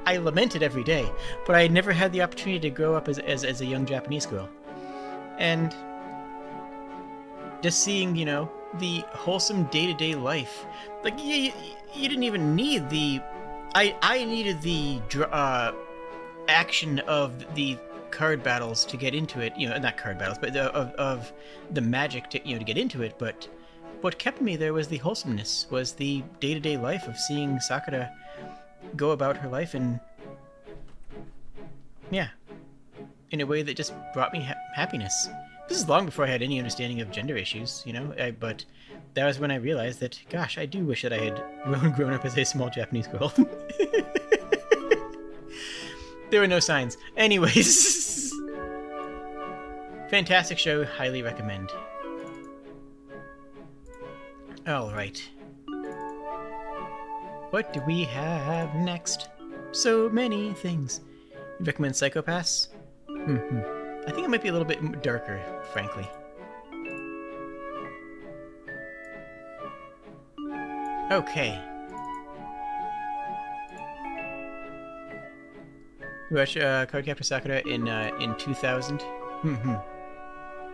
I lament it every day, but I never had the opportunity to grow up as a young Japanese girl. And just seeing, the wholesome day-to-day life, like you didn't even need the. I needed the action of the card battles to get into it. Not card battles, but of the magic to get into it. But what kept me there was the wholesomeness, was the day-to-day life of seeing Sakura go about her life, and in a way that just brought me happiness. This is long before I had any understanding of gender issues, but that was when I realized that, gosh, I do wish that I had grown up as a small Japanese girl. There were no signs. Anyways. Fantastic show, highly recommend. Alright. What do we have next? So many things. You recommend Psycho-Pass? I think it might be a little bit darker, frankly. Okay. You watched Cardcaptor Sakura in 2000?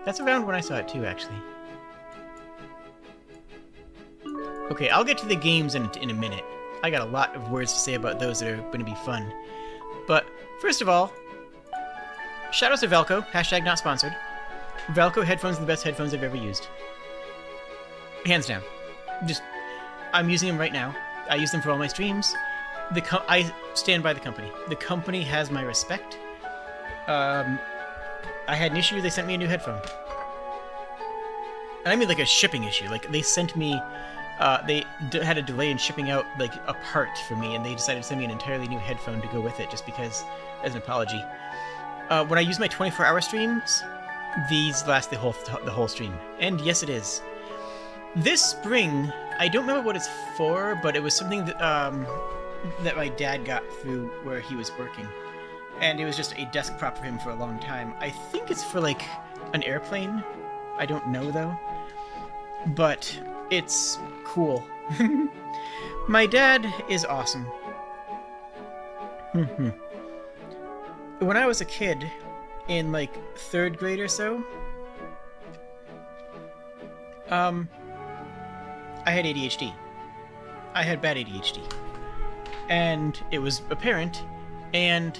That's around when I saw it too, actually. Okay, I'll get to the games in a minute. I got a lot of words to say about those that are going to be fun. But, first of all, shoutouts to Velco, hashtag not sponsored. Velco headphones are the best headphones I've ever used. Hands down. I'm using them right now. I use them for all my streams. I stand by the company. The company has my respect. I had an issue, they sent me a new headphone. And I mean like a shipping issue. Like, they sent me... they had a delay in shipping out, like, a part for me, and they decided to send me an entirely new headphone to go with it, just because, as an apology. When I use my 24-hour streams, these last the whole stream. And yes, it is. This spring, I don't remember what it's for, but it was something that, that my dad got through where he was working. And it was just a desk prop for him for a long time. I think it's for, like, an airplane. I don't know, though. But it's cool. My dad is awesome. When I was a kid, in like 3rd grade or so, I had ADHD. I had bad ADHD. And it was apparent, and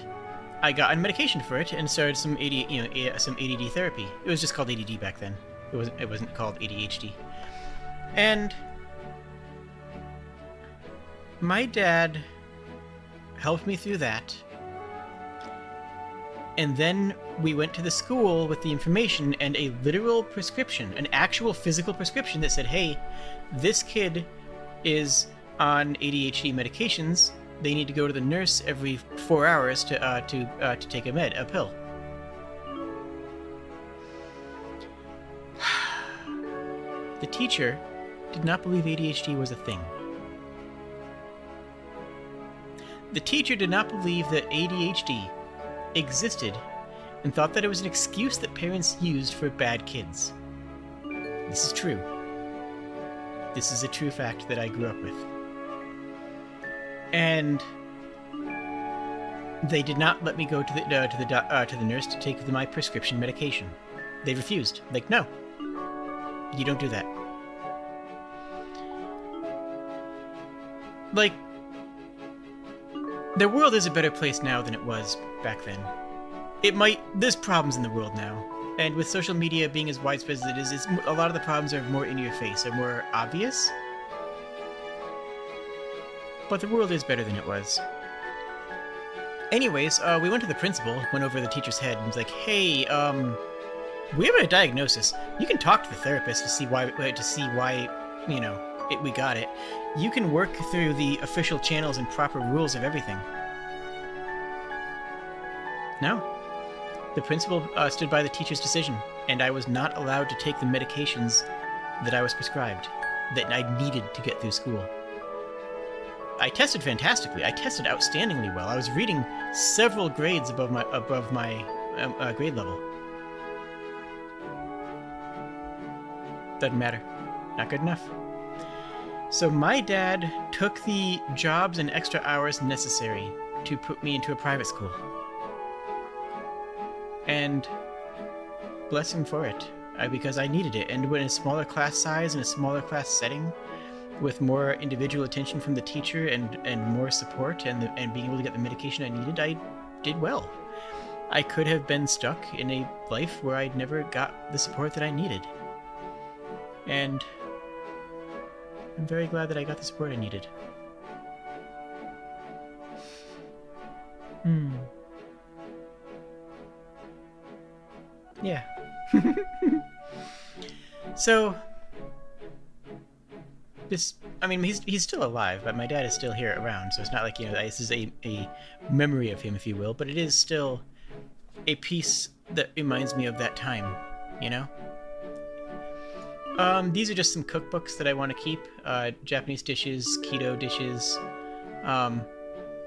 I got on medication for it and started some ADD therapy. It was just called ADD back then. It wasn't called ADHD. And my dad helped me through that. And then we went to the school with the information and a literal prescription, an actual physical prescription that said, hey, this kid is on ADHD medications. They need to go to the nurse every 4 hours to take a pill. The teacher did not believe ADHD was a thing. The teacher did not believe that ADHD existed and thought that it was an excuse that parents used for bad kids. This is true. This is a true fact that I grew up with. And they did not let me go to the nurse to take my prescription medication. They refused. Like, no, you don't do that. Like, the world is a better place now than it was back then. There's problems in the world now, and with social media being as widespread as it is, a lot of the problems are more in your face, are more obvious. But the world is better than it was. Anyways, we went to the principal, went over the teacher's head, and was like, hey, we have a diagnosis. You can talk to the therapist to see why, you know, we got it. You can work through the official channels and proper rules of everything. No. The principal stood by the teacher's decision, and I was not allowed to take the medications that I was prescribed, that I needed to get through school. I tested fantastically. I tested outstandingly well. I was reading several grades above my grade level. Doesn't matter. Not good enough. So my dad took the jobs and extra hours necessary to put me into a private school. And bless him for it, because I needed it. And in a smaller class size, in a smaller class setting, with more individual attention from the teacher and more support and being able to get the medication I needed, I did well. I could have been stuck in a life where I never got the support that I needed. And I'm very glad that I got the support I needed. Yeah. So, he's still alive, but my dad is still here around, so it's not like, you know, this is a memory of him, if you will, but it is still a piece that reminds me of that time, you know? These are just some cookbooks that I want to keep. Japanese dishes, keto dishes.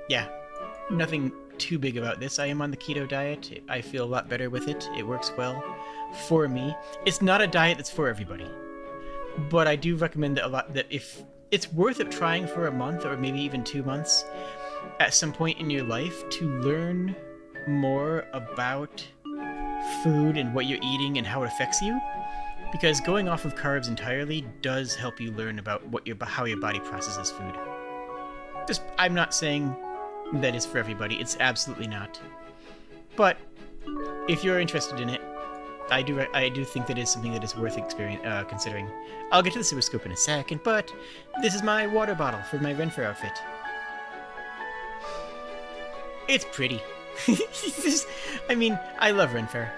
Yeah, nothing too big about this. I am on the keto diet. I feel a lot better with it. It works well for me. It's not a diet that's for everybody, but I do recommend that if it's worth it trying for a month or maybe even 2 months at some point in your life to learn more about food and what you're eating and how it affects you. Because going off of carbs entirely does help you learn about how your body processes food. I'm not saying that is for everybody. It's absolutely not. But if you're interested in it, I do think that is something that is worth considering. I'll get to the Super Scoop in a second, but this is my water bottle for my Renfair outfit. It's pretty. I love Renfair.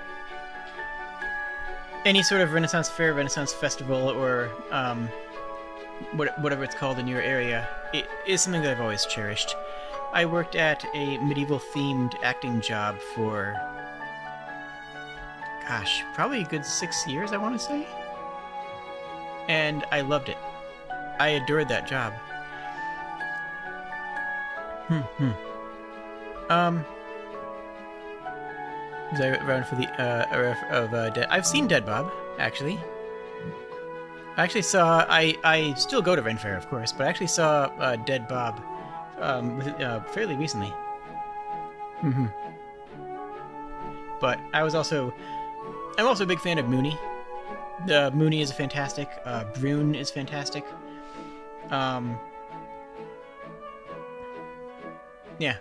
Any sort of Renaissance fair, Renaissance festival, or whatever it's called in your area, it is something that I've always cherished. I worked at a medieval-themed acting job for, gosh, probably a good 6 years, I want to say. And I loved it. I adored that job. Was I around for the I've seen Dead Bob, actually. I actually saw. I still go to Renfair, of course, but I actually saw Dead Bob fairly recently. But I'm also a big fan of Mooney. The Mooney is fantastic. Brune is fantastic. Yeah.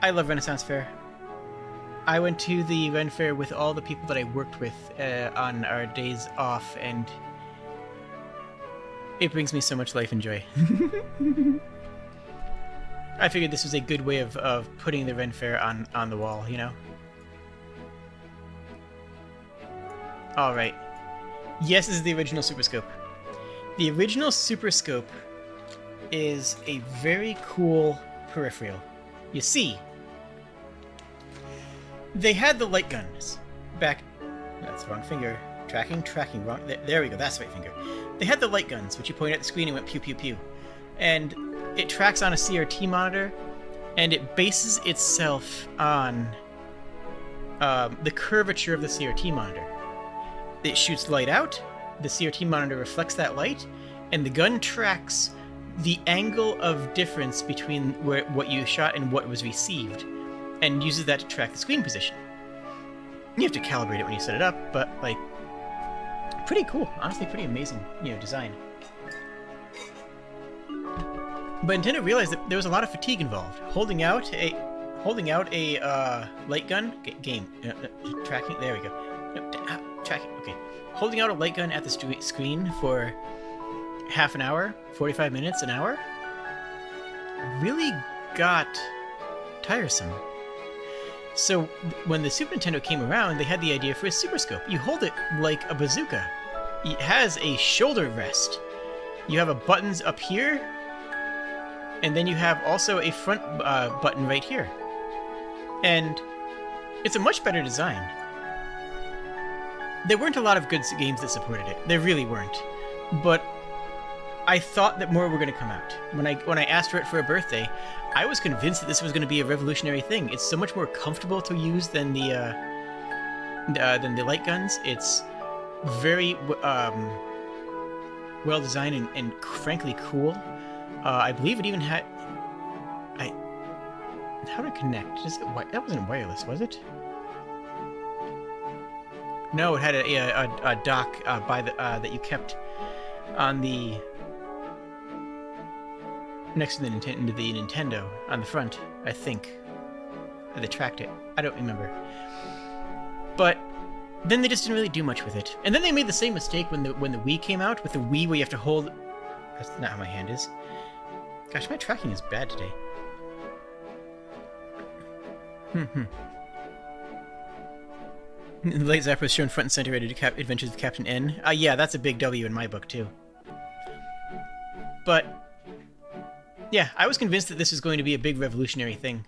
I love Renaissance Fair. I went to the Ren Fair with all the people that I worked with on our days off, and it brings me so much life and joy. I figured this was a good way of putting the Ren Fair on the wall, you know? Alright. Yes, this is the original Super Scope. The original Super Scope is a very cool peripheral. You see, they had the light guns back... That's the wrong finger. Tracking, wrong. There we go, that's the right finger. They had the light guns, which you point at the screen and went pew pew pew. And it tracks on a CRT monitor, and it bases itself on the curvature of the CRT monitor. It shoots light out, the CRT monitor reflects that light, and the gun tracks the angle of difference between what you shot and what was received, and uses that to track the screen position. You have to calibrate it when you set it up, but, like, pretty cool. Honestly, pretty amazing, design. But Nintendo realized that there was a lot of fatigue involved. Holding out a light gun game tracking. There we go. No, tracking. Okay, holding out a light gun at the screen for half an hour, 45 minutes, an hour, really got tiresome. So when the Super Nintendo came around, they had the idea for a Super Scope. You hold it like a bazooka. It has a shoulder rest. You have a buttons up here, and then you have also a front button right here. And it's a much better design. There weren't a lot of good games that supported it. There really weren't. But I thought that more were going to come out. When I asked for it for a birthday, I was convinced that this was going to be a revolutionary thing. It's so much more comfortable to use than the light guns. It's very well designed and frankly cool. I believe it even had... How to connect? That wasn't wireless, was it? No, it had a dock that you kept on the... next to the Nintendo on the front, I think. They tracked it. I don't remember. But then they just didn't really do much with it. And then they made the same mistake when the Wii came out, with the Wii where you have to hold... That's not how my hand is. Gosh, my tracking is bad today. The Light Zapper is shown front and center at Adventures of Captain N. Yeah, that's a big W in my book, too. But... yeah, I was convinced that this was going to be a big revolutionary thing.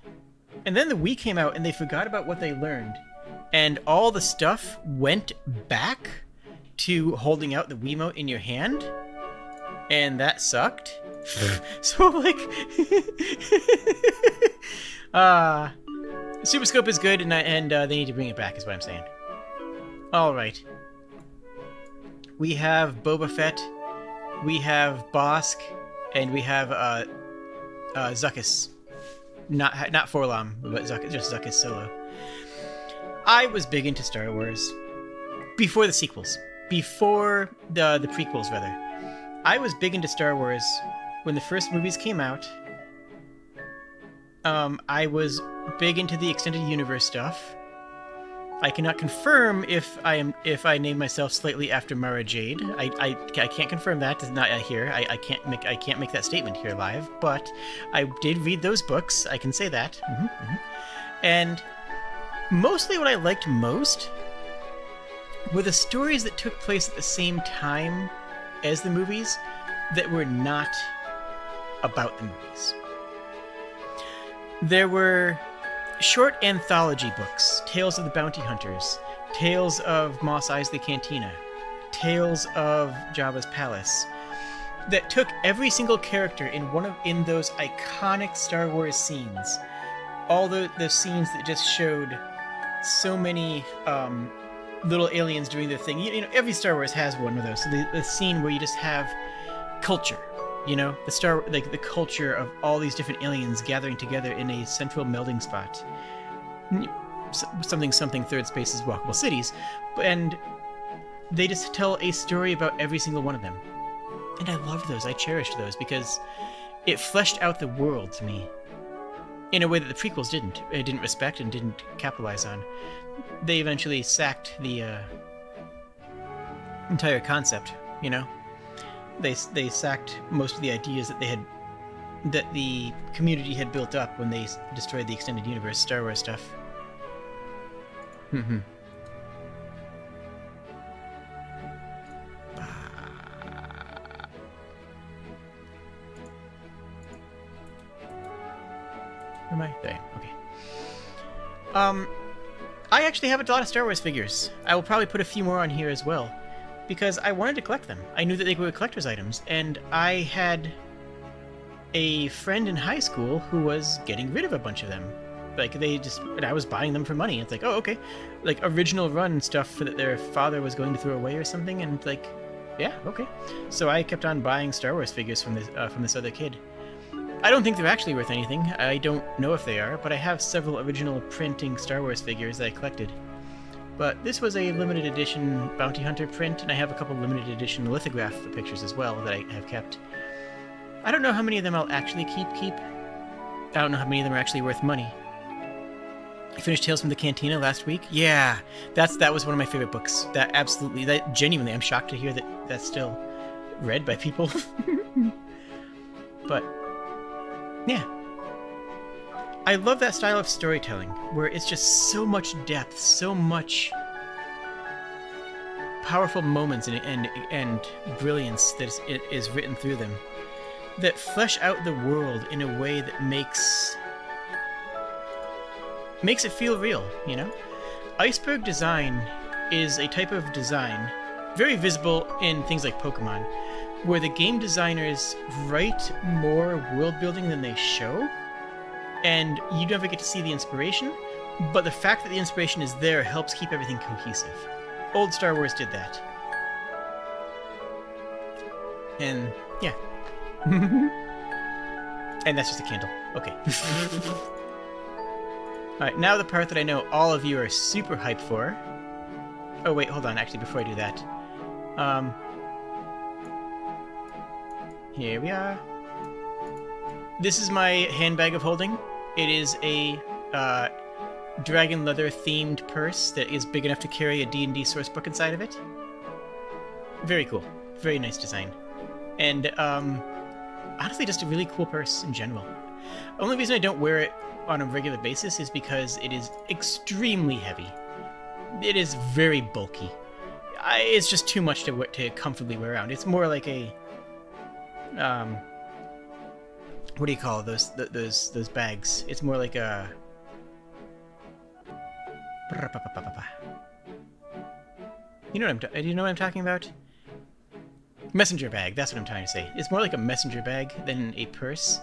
And then the Wii came out and they forgot about what they learned. And all the stuff went back to holding out the Wiimote in your hand. And that sucked. So, like... Super Scope is good, and they need to bring it back, is what I'm saying. Alright. We have Boba Fett, we have Bosk, and we have, Zuckuss. Not Forlom, but Zuckuss, just Zuckuss solo. I was big into Star Wars. Before the sequels. Before the prequels, rather. I was big into Star Wars when the first movies came out. I was big into the extended universe stuff. I cannot confirm if I name myself slightly after Mara Jade. I can't confirm that. It's not here. I can't make that statement here live. But I did read those books. I can say that. And mostly what I liked most were the stories that took place at the same time as the movies that were not about the movies. There were short anthology books, Tales of the Bounty Hunters, Tales of Mos Eisley Cantina, Tales of Jabba's Palace, that took every single character in those iconic Star Wars scenes, all the scenes that just showed so many little aliens doing their thing. You know, every Star Wars has one of those. So the scene where you just have culture. You know, the culture of all these different aliens gathering together in a central melding spot. Something third space's walkable cities. And they just tell a story about every single one of them. And I loved those. I cherished those because it fleshed out the world to me in a way that the prequels didn't. It didn't respect and didn't capitalize on. They eventually sacked the entire concept, you know? They sacked most of the ideas that they had that the community had built up when they destroyed the extended universe Star Wars stuff. Where am I? There. Okay. I actually have a lot of Star Wars figures. I will probably put a few more on here as well, because I wanted to collect them. I knew that they were collector's items, and I had a friend in high school who was getting rid of a bunch of them. Like, and I was buying them for money. It's like, oh, okay. Like, original run stuff that their father was going to throw away or something, and like, yeah, okay. So I kept on buying Star Wars figures from this other kid. I don't think they're actually worth anything. I don't know if they are, but I have several original printing Star Wars figures that I collected. But this was a limited edition Bounty Hunter print, and I have a couple limited edition lithograph pictures as well that I have kept. I don't know how many of them I'll actually keep. I don't know how many of them are actually worth money. I finished Tales from the Cantina last week. Yeah, that was one of my favorite books. That genuinely, I'm shocked to hear that that's still read by people. But yeah, I love that style of storytelling where it's just so much depth, so much powerful moments and brilliance that is written through them, that flesh out the world in a way that makes it feel real, you know? Iceberg design is a type of design very visible in things like Pokemon, where the game designers write more world building than they show, and you never get to see the inspiration, but the fact that the inspiration is there helps keep everything cohesive. Old Star Wars did that. And yeah. And that's just a candle. Okay. Alright, now the part that I know all of you are super hyped for. Oh wait, hold on, actually before I do that. Here we are. This is my handbag of holding. It is a dragon leather themed purse that is big enough to carry a D&D source book inside of it. Very cool. Very nice design. And honestly, just a really cool purse in general. Only reason I don't wear it on a regular basis is because it is extremely heavy. It is very bulky. It's just too much to comfortably wear around. It's more like a what do you call those bags? It's more like a you know what I'm talking about? Messenger bag. That's what I'm trying to say. It's more like a messenger bag than a purse.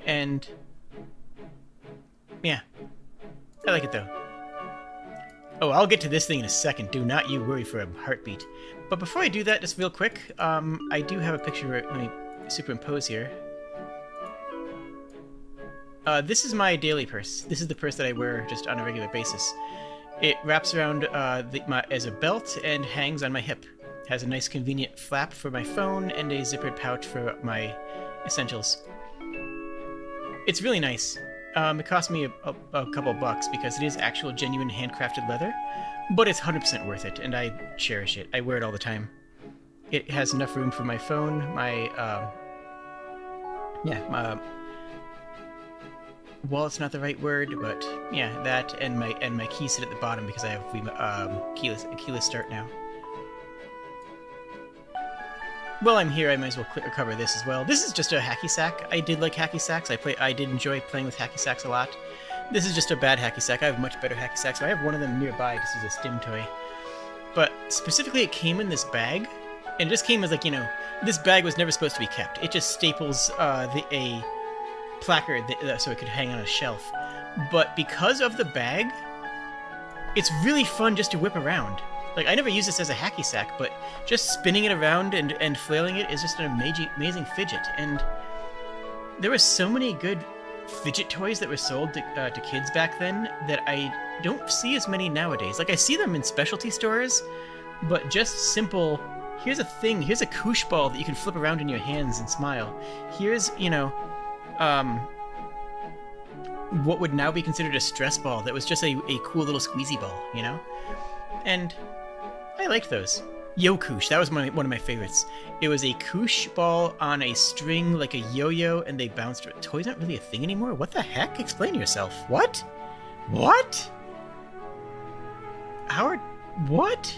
And yeah, I like it though. Oh, I'll get to this thing in a second. Do not you worry for a heartbeat. But before I do that, just real quick, I do have a picture. Let me superimpose here. This is my daily purse. This is the purse that I wear just on a regular basis. It wraps around as a belt and hangs on my hip. Has a nice convenient flap for my phone and a zippered pouch for my essentials. It's really nice. It cost me a couple bucks because it is actual genuine handcrafted leather, but it's 100% worth it, and I cherish it. I wear it all the time. It has enough room for my phone, my wallet's not the right word, but yeah, that and my keys sit at the bottom because I have keyless start now. While I'm here, I might as well cover this as well. This is just a hacky sack. I did like hacky sacks. I did enjoy playing with hacky sacks a lot. This is just a bad hacky sack. I have much better hacky sacks, so I have one of them nearby just as a stim toy. But specifically, it came in this bag, and it just came as like, you know, this bag was never supposed to be kept. It just staples a placard so it could hang on a shelf. But because of the bag, it's really fun just to whip around. Like, I never use this as a hacky sack, but just spinning it around and flailing it is just an amazing fidget. And there were so many good fidget toys that were sold to kids back then that I don't see as many nowadays. Like, I see them in specialty stores, but just simple, here's a thing, here's a koosh ball that you can flip around in your hands and smile. Here's, you know, what would now be considered a stress ball that was just a cool little squeezy ball, you know? And I liked those. Yo-Koosh, that was one of my favorites. It was a koosh ball on a string like a yo-yo, and they bounced. Toys aren't really a thing anymore? What the heck? Explain yourself. What? What? Howard, what?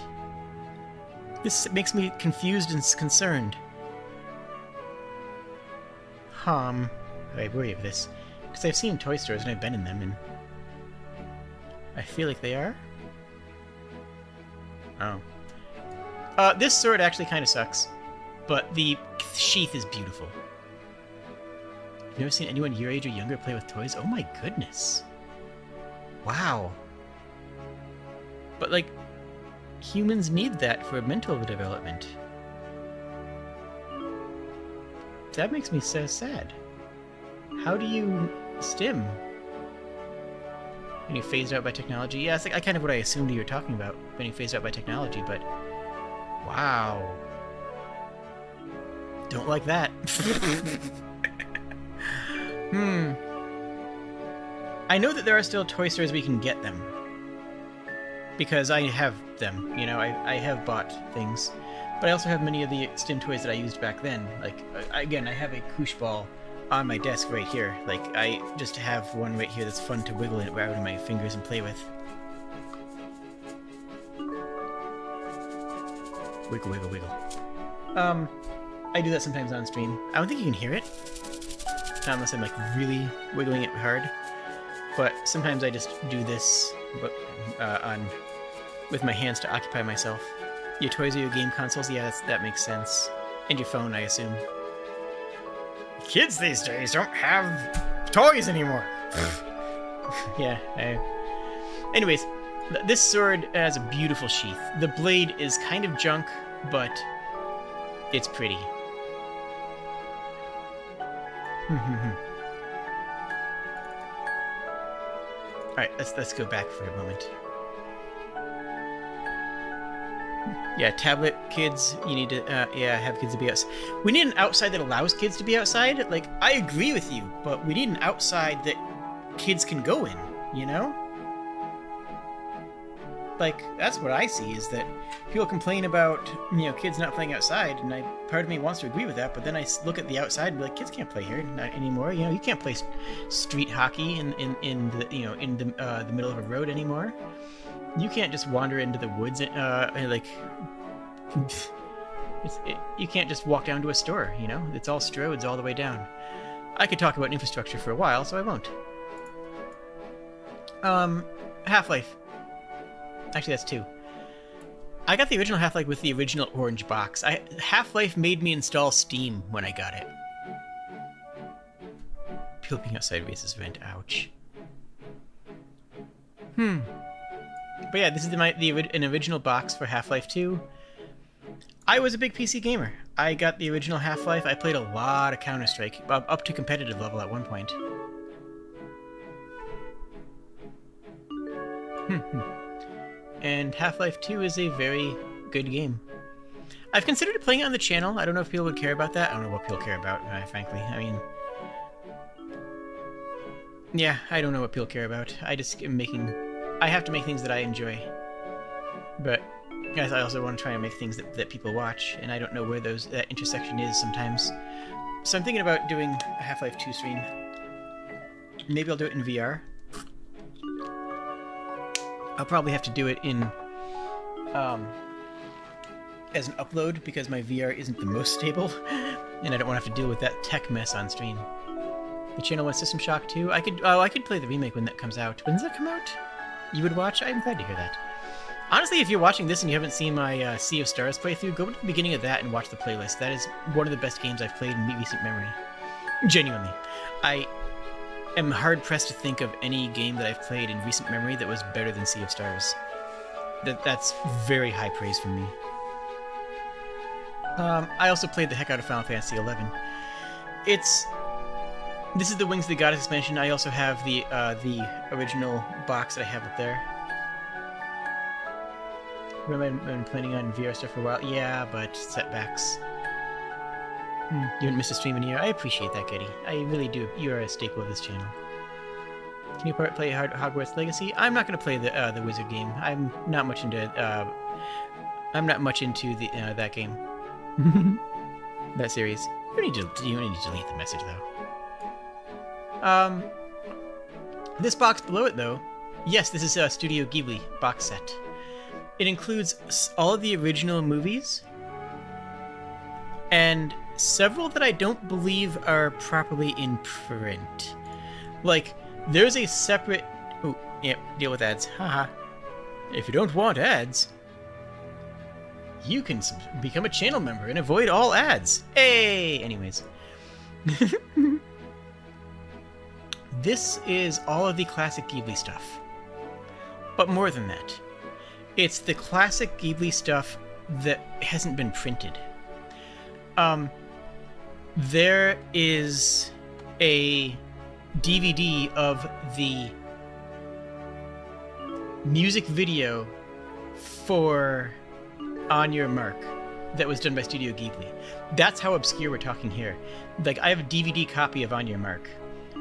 This makes me confused and concerned. I worry of this. Because I've seen toy stores and I've been in them, and I feel like they are. Oh. This sword actually kind of sucks, but the sheath is beautiful. You've never seen anyone your age or younger play with toys? Oh my goodness. Wow. But, like, humans need that for mental development. That makes me so sad. How do you stim? When you phased out by technology? Yeah, it's like kind of what I assumed you were talking about when you phased out by technology, but wow. Don't like that. I know that there are still toy stores where you can get them. Because I have them, you know, I have bought things. But I also have many of the stim toys that I used back then. Like, again, I have a koosh ball on my desk right here. Like, I just have one right here that's fun to wiggle it around in my fingers and play with. Wiggle, wiggle, wiggle. I do that sometimes on stream. I don't think you can hear it. Not unless I'm, like, really wiggling it hard. But sometimes I just do this with my hands to occupy myself. Your toys are your game consoles? Yeah, that makes sense. And your phone, I assume. Kids these days don't have toys anymore. Yeah. Anyways, this sword has a beautiful sheath. The blade is kind of junk, but it's pretty. Alright, let's go back for a moment. Yeah, tablet kids, you need to, have kids to be outside. We need an outside that allows kids to be outside. Like, I agree with you, but we need an outside that kids can go in, you know? Like, that's what I see, is that people complain about, you know, kids not playing outside, and part of me wants to agree with that, but then I look at the outside and be like, kids can't play here not anymore. You know, you can't play street hockey in the, you know, in the middle of a road anymore. You can't just wander into the woods, like, you can't just walk down to a store, you know? It's all stroads all the way down. I could talk about infrastructure for a while, so I won't. Half-Life. Actually, that's 2. I got the original Half-Life with the original orange box. Half-Life made me install Steam when I got it. People being outside raises rent, ouch. But yeah, this is an original box for Half-Life 2. I was a big PC gamer. I got the original Half-Life. I played a lot of Counter-Strike, up to competitive level at one point. And Half-Life 2 is a very good game. I've considered playing it on the channel. I don't know if people would care about that. I don't know what people care about, frankly. I mean... yeah, I don't know what people care about. I just am making... I have to make things that I enjoy. But I also want to try and make things that people watch, and I don't know where that intersection is sometimes. So I'm thinking about doing a Half-Life 2 stream. Maybe I'll do it in VR. I'll probably have to do it in as an upload because my VR isn't the most stable, and I don't want to have to deal with that tech mess on stream. The channel wants System Shock 2. I could play the remake when that comes out. When does that come out? You would watch? I'm glad to hear that. Honestly, if you're watching this and you haven't seen my Sea of Stars playthrough, go to the beginning of that and watch the playlist. That is one of the best games I've played in recent memory. Genuinely. I am hard-pressed to think of any game that I've played in recent memory that was better than Sea of Stars. That's very high praise from me. I also played the heck out of Final Fantasy XI. This is the Wings of the Goddess expansion. I also have the original box that I have up there. Remember, I've been planning on VR stuff for a while. Yeah, but setbacks. You haven't missed a stream in a year. I appreciate that, Getty. I really do. You are a staple of this channel. Can you play Hogwarts Legacy? I'm not going to play the Wizard game. I'm not much into I'm not much into the that game. That series. You don't need to delete the message, though. This box below it, though, yes, this is a Studio Ghibli box set. It includes all of the original movies, and several that I don't believe are properly in print. Like, there's a separate... Oh, yep, deal with ads. Haha. If you don't want ads, you can become a channel member and avoid all ads. Hey! Anyways. This is all of the classic Ghibli stuff. But more than that. It's the classic Ghibli stuff that hasn't been printed. There is a DVD of the music video for On Your Mark that was done by Studio Ghibli. That's how obscure we're talking here. Like, I have a DVD copy of On Your Mark.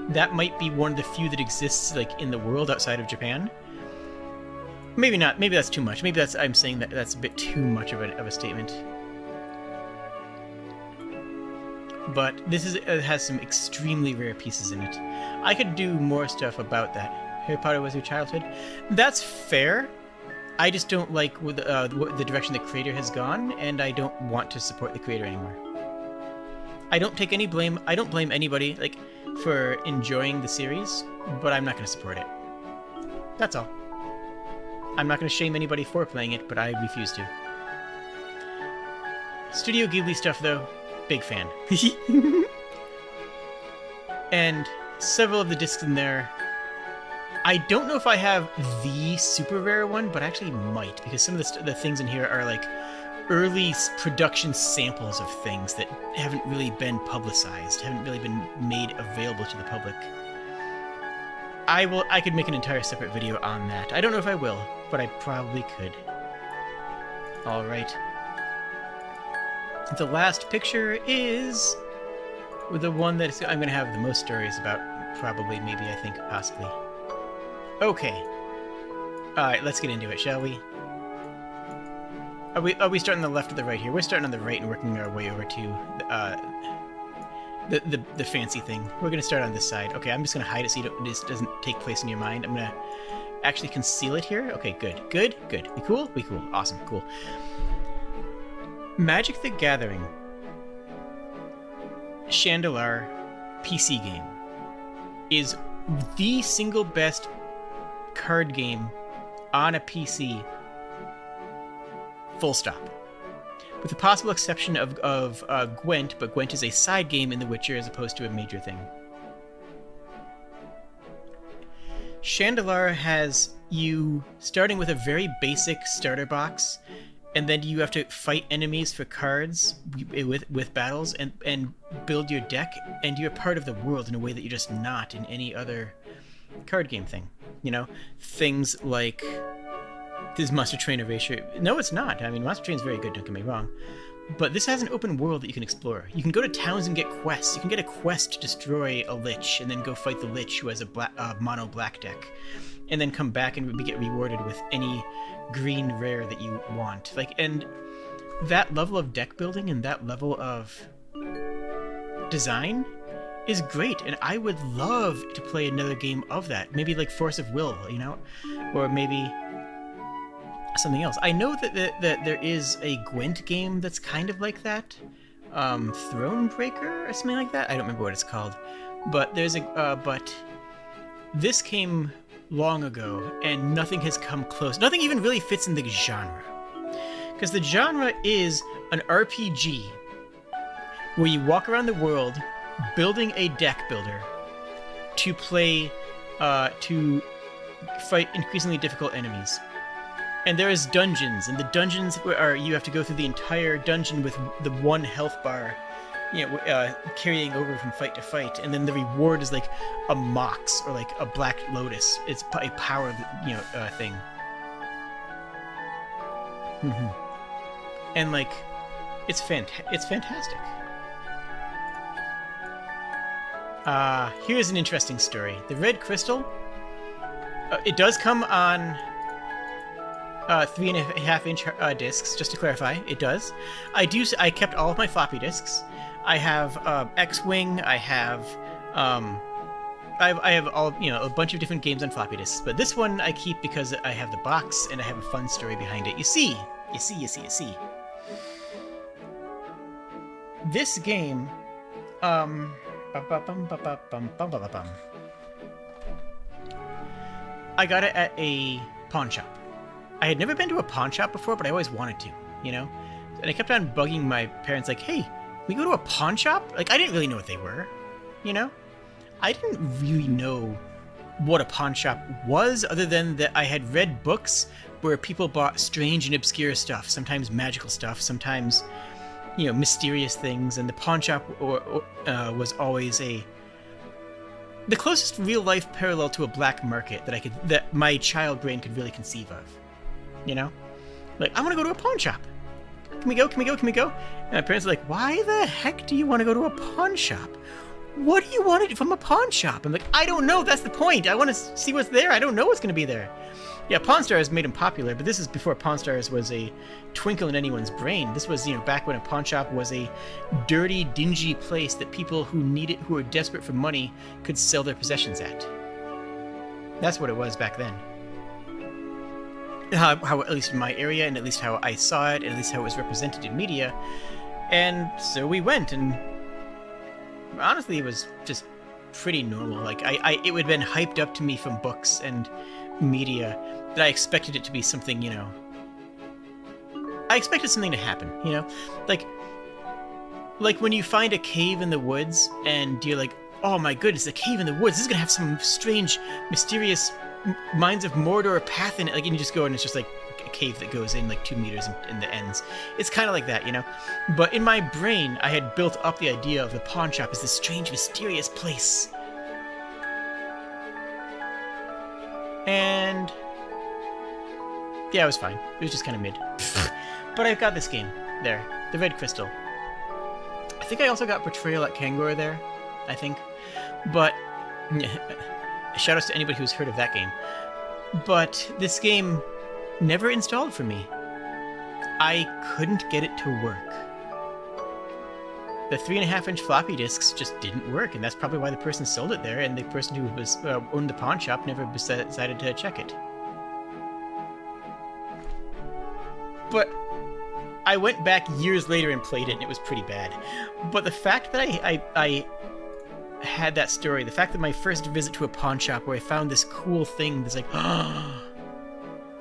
That might be one of the few that exists, like, in the world outside of Japan. Maybe not. Maybe that's too much. Maybe that's... I'm saying that that's a bit too much of a statement. But this is... It has some extremely rare pieces in it. I could do more stuff about that. Harry Potter was your childhood. That's fair. I just don't like the direction the creator has gone, and I don't want to support the creator anymore. I don't take any blame. I don't blame anybody, like, for enjoying the series, but I'm not going to support it. That's all. I'm not going to shame anybody for playing it, but I refuse to. Studio Ghibli stuff, though, big fan. And several of the discs in there, I don't know if I have the super rare one, but I actually might, because some of the things in here are like early production samples of things that haven't really been publicized, haven't really been made available to the public. I could make an entire separate video on that. I don't know if I will, but I probably could. Alright. The last picture is the one that I'm going to have the most stories about, probably, maybe, I think, possibly. Okay. Alright, let's get into it, shall we? Are we starting on the left or the right here? We're starting on the right and working our way over to the fancy thing. We're going to start on this side. Okay, I'm just going to hide it so this doesn't take place in your mind. I'm going to actually conceal it here. Okay, good. Good, good. We cool? We cool. Awesome, cool. Magic the Gathering Chandelar PC game is the single best card game on a PC, full stop. With the possible exception of Gwent, but Gwent is a side game in The Witcher as opposed to a major thing. Chandelar has you starting with a very basic starter box, and then you have to fight enemies for cards with battles and build your deck, and you're part of the world in a way that you're just not in any other card game thing. You know, things like this Monster Train Erasure. No, it's not. I mean, Monster Train's very good, don't get me wrong. But this has an open world that you can explore. You can go to towns and get quests. You can get a quest to destroy a Lich, and then go fight the Lich who has a mono black deck. And then come back and get rewarded with any green rare that you want. Like, and that level of deck building and that level of design is great, and I would love to play another game of that. Maybe like Force of Will, you know? Or maybe something else. I know that there is a Gwent game that's kind of like that. Thronebreaker or something like that? I don't remember what it's called. But there's but this came long ago, and nothing has come close. Nothing even really fits in the genre. Because the genre is an RPG where you walk around the world building a deck builder to play, to fight increasingly difficult enemies. And there is dungeons, and the dungeons are, you have to go through the entire dungeon with the one health bar, you know, carrying over from fight to fight, and then the reward is like a Mox or like a Black Lotus. It's a power, you know, thing. And like, it's fantastic. Here's an interesting story. The Red Crystal, it does come on 3.5 inch discs. Just to clarify, it does. I kept all of my floppy disks. I have X-Wing. I have all, a bunch of different games on floppy disks. But this one I keep because I have the box and I have a fun story behind it. You see. This game, I got it at a pawn shop. I had never been to a pawn shop before, but I always wanted to, And I kept on bugging my parents, like, hey, we go to a pawn shop? Like, I didn't really know what they were, I didn't really know what a pawn shop was, other than that I had read books where people bought strange and obscure stuff, sometimes magical stuff, sometimes, mysterious things, and the pawn shop was always the closest real-life parallel to a black market that my child brain could really conceive of. Like, I want to go to a pawn shop. Can we go? And my parents are like, why the heck do you want to go to a pawn shop? What do you want from a pawn shop? I'm like, I don't know. That's the point. I want to see what's there. I don't know what's going to be there. Yeah, Pawn Stars made him popular, but this is before Pawn Stars was a twinkle in anyone's brain. This was, back when a pawn shop was a dirty, dingy place that people who were desperate for money could sell their possessions at. That's what it was back then. How at least in my area, and at least how I saw it, and at least how it was represented in media. And so we went, and honestly, it was just pretty normal. Like, it would have been hyped up to me from books and media that I expected it to be something, I expected something to happen, Like when you find a cave in the woods and you're like, oh my goodness, a cave in the woods, this is gonna have some strange, mysterious Mines of Mordor path in it. Like, and you just go and it's just like a cave that goes in like 2 meters in the ends. It's kind of like that, But in my brain, I had built up the idea of the pawn shop as this strange, mysterious place. And yeah, it was fine. It was just kind of mid. But I got this game there, the Red Crystal. I think I also got Betrayal at Kangor there, I think. But shoutouts to anybody who's heard of that game. But this game never installed for me. I couldn't get it to work. The 3.5-inch floppy disks just didn't work, and that's probably why the person sold it there, and the person who was owned the pawn shop never decided to check it. But I went back years later and played it, and it was pretty bad. But the fact that I had that story, the fact that my first visit to a pawn shop where I found this cool thing that's like, oh,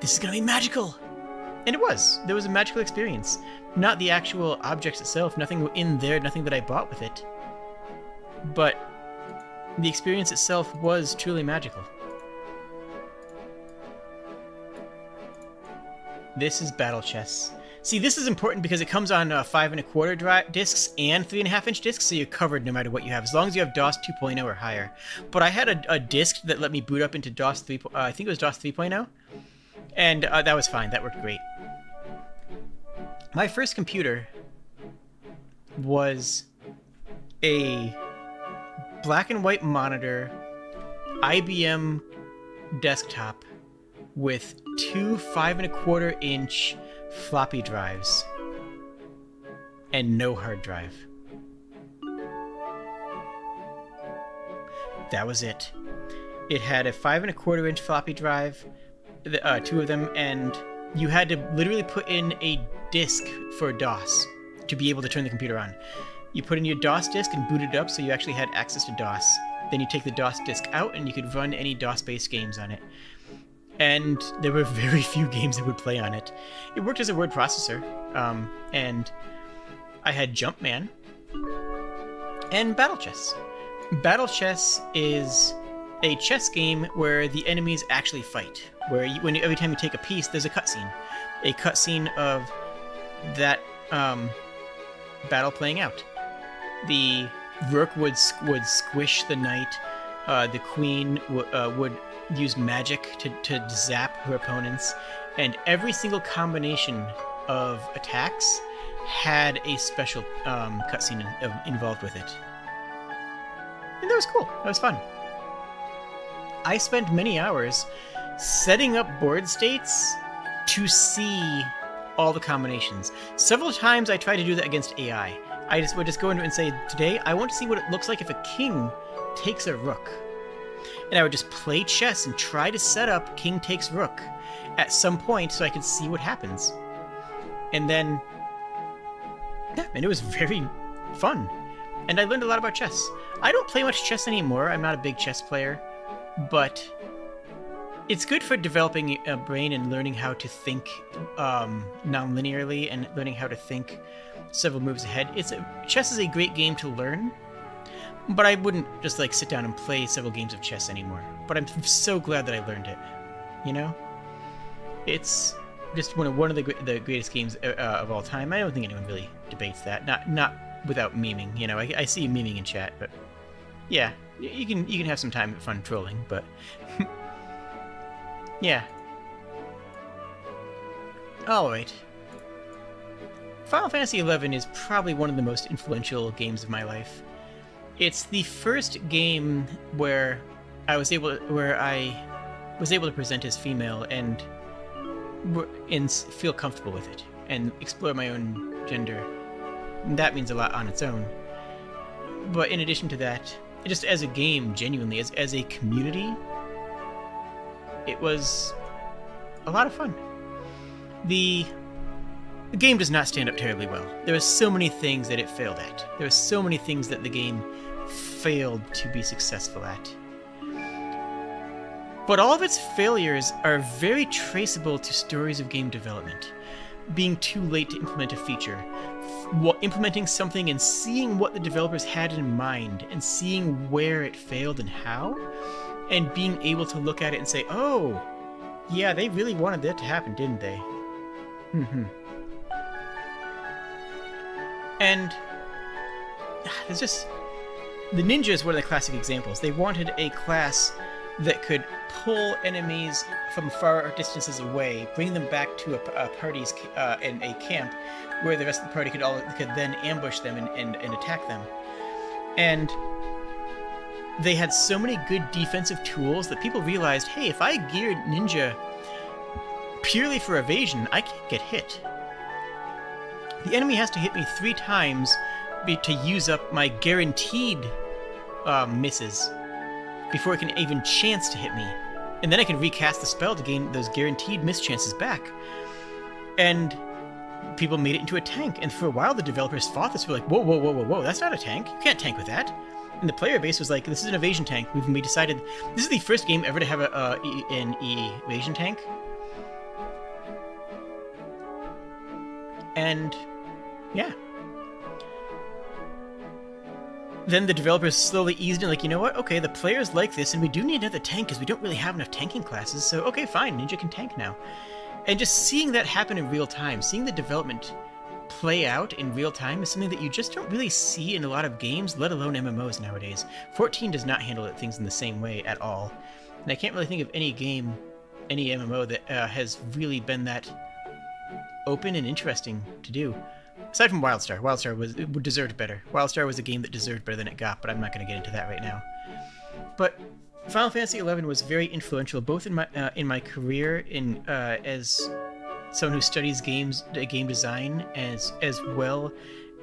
this is gonna be magical! And it was. There was a magical experience. Not the actual objects itself, nothing in there, nothing that I bought with it. But the experience itself was truly magical. This is Battle Chess. See, this is important because it comes on 5 1/4 discs and 3.5-inch discs, so you're covered no matter what you have, as long as you have DOS 2.0 or higher. But I had a disc that let me boot up into DOS 3. I think it was DOS 3.0, and that was fine. That worked great. My first computer was a black and white monitor, IBM desktop with 2 5 1/4-inch floppy drives and no hard drive. That was it. It had a 5 1/4-inch floppy drive, 2 of them, and you had to literally put in a disk for DOS to be able to turn the computer on. You put in your DOS disk and boot it up so you actually had access to DOS. Then you take the DOS disk out and you could run any DOS-based games on it. And there were very few games that would play on it. It worked as a word processor, and I had Jumpman and Battle Chess. Battle Chess is a chess game where the enemies actually fight, where every time you take a piece, there's a cutscene of that battle playing out. The rook would squish the knight. The queen would use magic to zap her opponents, and every single combination of attacks had a special cutscene involved with it. And that was cool. That was fun. I spent many hours setting up board states to see all the combinations. Several times I tried to do that against AI. I would just go into it and say, today I want to see what it looks like if a king takes a rook. And I would just play chess and try to set up king takes rook at some point so I could see what happens. And then, yeah, and it was very fun. And I learned a lot about chess. I don't play much chess anymore. I'm not a big chess player, but it's good for developing a brain and learning how to think non-linearly and learning how to think several moves ahead. Chess is a great game to learn, but I wouldn't just like sit down and play several games of chess anymore. But I'm so glad that I learned it. You know, it's just one of the greatest games of all time. I don't think anyone really debates that. Not without memeing. You know, I see you memeing in chat, but yeah, you can have some time fun trolling, but. Yeah. Alright. Final Fantasy XI is probably one of the most influential games of my life. It's the first game where I was able to present as female and feel comfortable with it and explore my own gender. And that means a lot on its own. But in addition to that, just as a game, genuinely, as a community, it was a lot of fun. The game does not stand up terribly well. There are so many things that it failed at. There are so many things that the game failed to be successful at. But all of its failures are very traceable to stories of game development. Being too late to implement a feature, implementing something and seeing what the developers had in mind and seeing where it failed and how, and being able to look at it and say, oh, yeah, they really wanted that to happen, didn't they? And there's just... The ninja is one of the classic examples. They wanted a class that could pull enemies from far distances away, bring them back to a party's in a camp where the rest of the party could then ambush them and attack them. And they had so many good defensive tools that people realized, hey, if I geared ninja purely for evasion, I can't get hit. The enemy has to hit me 3 times to use up my guaranteed misses before it can even chance to hit me. And then I can recast the spell to gain those guaranteed miss chances back. And people made it into a tank. And for a while, the developers thought this. Were like, whoa, whoa, whoa, whoa, whoa, that's not a tank. You can't tank with that. And the player base was like, this is an evasion tank. We decided this is the first game ever to have an evasion tank. And yeah. Then the developers slowly eased in, like, you know what? Okay, the players like this, and we do need another tank because we don't really have enough tanking classes. So, okay, fine, Ninja can tank now. And just seeing that happen in real time, seeing the development play out in real time is something that you just don't really see in a lot of games, let alone MMOs nowadays. 14 does not handle things in the same way at all. And I can't really think of any game, any MMO that has really been that open and interesting to do. Aside from WildStar. WildStar deserved better. WildStar was a game that deserved better than it got, but I'm not going to get into that right now. But Final Fantasy XI was very influential, both in my career as someone who studies game design, as well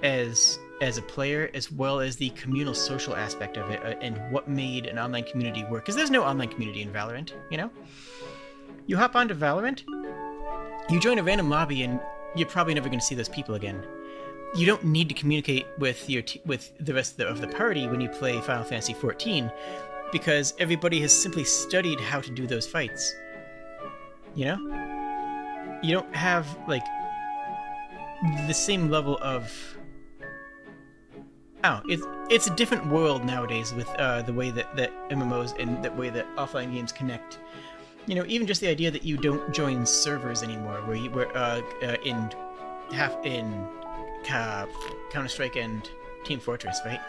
as a player, as well as the communal social aspect of it, and what made an online community work. Because there's no online community in Valorant, you know? You hop onto Valorant, you join a random lobby, and you're probably never going to see those people again. You don't need to communicate with the rest of the party when you play Final Fantasy XIV, because everybody has simply studied how to do those fights. You know? You don't have, like, the same level of... Oh, it's a different world nowadays with the way that MMOs and the way that offline games connect. You know, even just the idea that you don't join servers anymore, where you were in Counter-Strike and Team Fortress, right?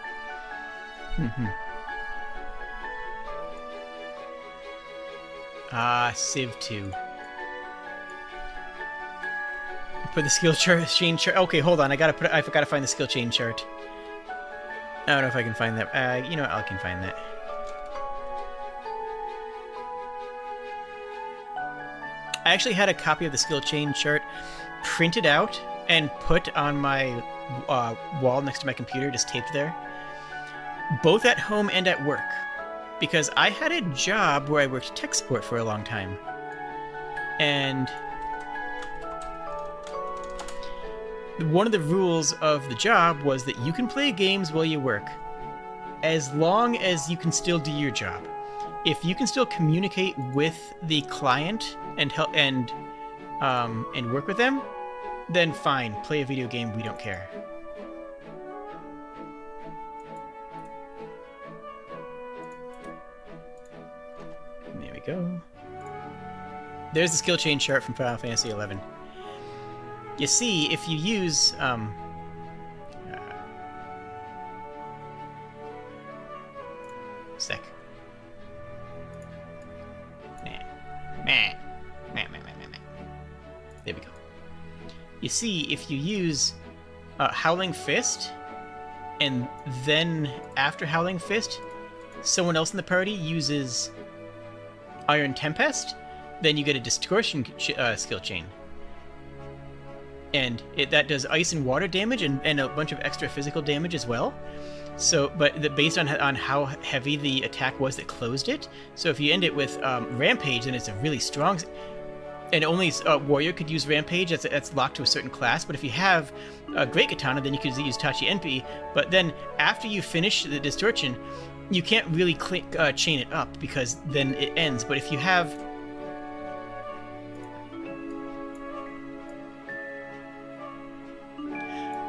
Civ 2. Put the skill chain chart. Okay, hold on. I forgot to find the skill chain chart. I don't know if I can find that. You know what? I can find that. I actually had a copy of the skill chain chart printed out and put on my wall next to my computer, just taped there, both at home and at work, because I had a job where I worked tech support for a long time. And one of the rules of the job was that you can play games while you work, as long as you can still do your job. If you can still communicate with the client and help and work with them, then fine, play a video game, we don't care. There we go. There's the skill chain chart from Final Fantasy XI. You see, if you use sec. There we go. You see, if you use Howling Fist, and then after Howling Fist, someone else in the party uses Iron Tempest, then you get a Distortion skill chain. And that does ice and water damage and a bunch of extra physical damage as well. So, but based on how heavy the attack was that closed it, so if you end it with Rampage, then it's a really strong... And only Warrior could use Rampage, that's locked to a certain class, but if you have a Great Katana, then you could use Tachi Enpi, but then after you finish the Distortion, you can't really chain it up, because then it ends, but if you have...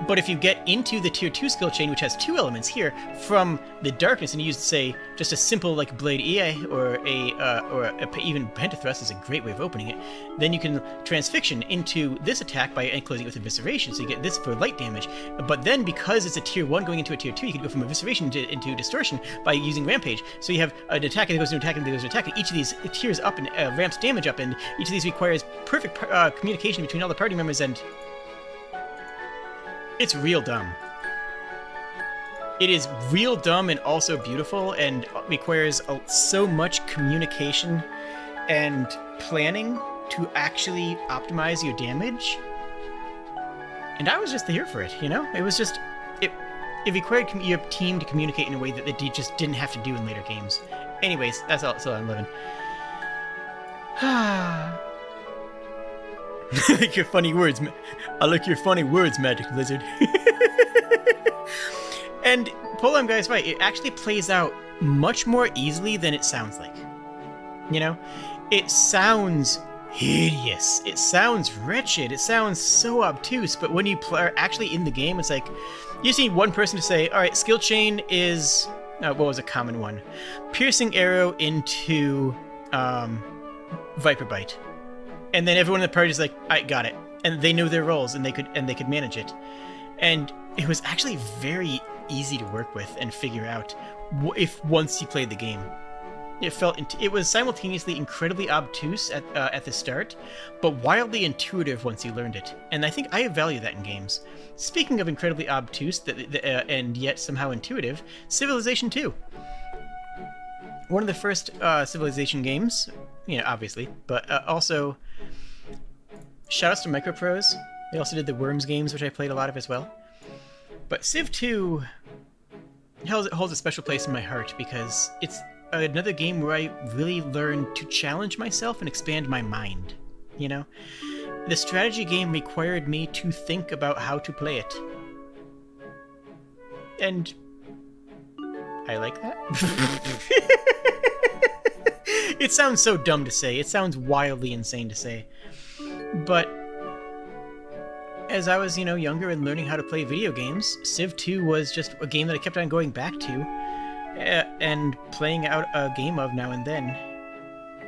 But if you get into the Tier 2 skill chain, which has 2 elements here, from the darkness, and you use, say, just a simple like Blade EA or even Pentathrust is a great way of opening it, then you can Transfixion into this attack by closing it with Evisceration, so you get this for light damage. But then, because it's a Tier 1 going into a Tier 2, you can go from Evisceration into Distortion by using Rampage. So you have an attack that goes to attack and that goes to attack, and each of these tiers up and ramps damage up, and each of these requires perfect communication between all the party members, and... it's real dumb. It is real dumb and also beautiful, and requires so much communication and planning to actually optimize your damage. And I was just here for it, you know? It was just... It required your team to communicate in a way that they just didn't have to do in later games. Anyways, that's all I'm living. I like your funny words. I like your funny words, Magic Lizard. And Polearm Guy's right. It actually plays out much more easily than it sounds like. You know? It sounds hideous. It sounds wretched. It sounds so obtuse. But when you are actually in the game, it's like... you just need one person to say, alright, skill chain is... what was a common one? Piercing arrow into... Viper Bite. And then everyone in the party is like, I got it. And they know their roles, and they could manage it. And it was actually very easy to work with and figure out if once you played the game. It was simultaneously incredibly obtuse at the start, but wildly intuitive once you learned it. And I think I value that in games. Speaking of incredibly obtuse and yet somehow intuitive, Civilization 2. One of the first Civilization games, you know, obviously, but also shoutouts to Microprose. They also did the Worms games, which I played a lot of as well. But Civ 2 holds a special place in my heart because it's another game where I really learned to challenge myself and expand my mind, you know? The strategy game required me to think about how to play it. And I like that. It sounds so dumb to say. It sounds wildly insane to say. But as I was, you know, younger and learning how to play video games, Civ 2 was just a game that I kept on going back to and playing out a game of now and then.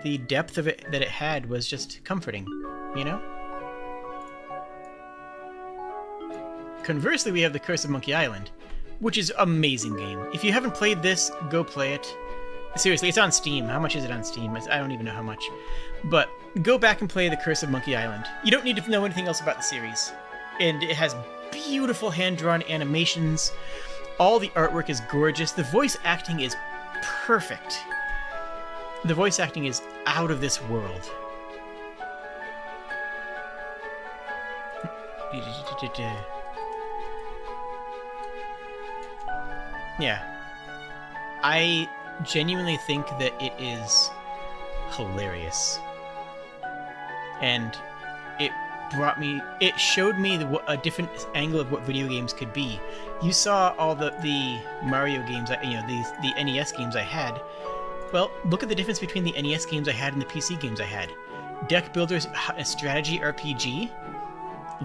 The depth of it that it had was just comforting, you know? Conversely, we have The Curse of Monkey Island, which is an amazing game. If you haven't played this, go play it. Seriously, it's on Steam. How much is it on Steam? I don't even know how much. But go back and play The Curse of Monkey Island. You don't need to know anything else about the series. And it has beautiful hand-drawn animations. All the artwork is gorgeous. The voice acting is perfect. The voice acting is out of this world. Yeah. I genuinely think that it is hilarious. And it showed me a different angle of what video games could be. You saw all the Mario games, the NES games I had. Well, look at the difference between the NES games I had and the PC games I had. Deck builders, a strategy RPG,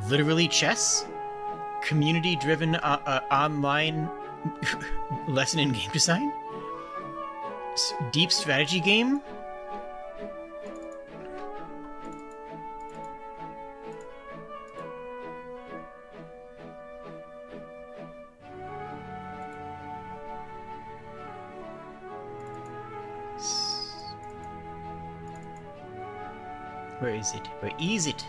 literally chess, community-driven online lesson in game design, deep strategy game. Where is it? Where is it?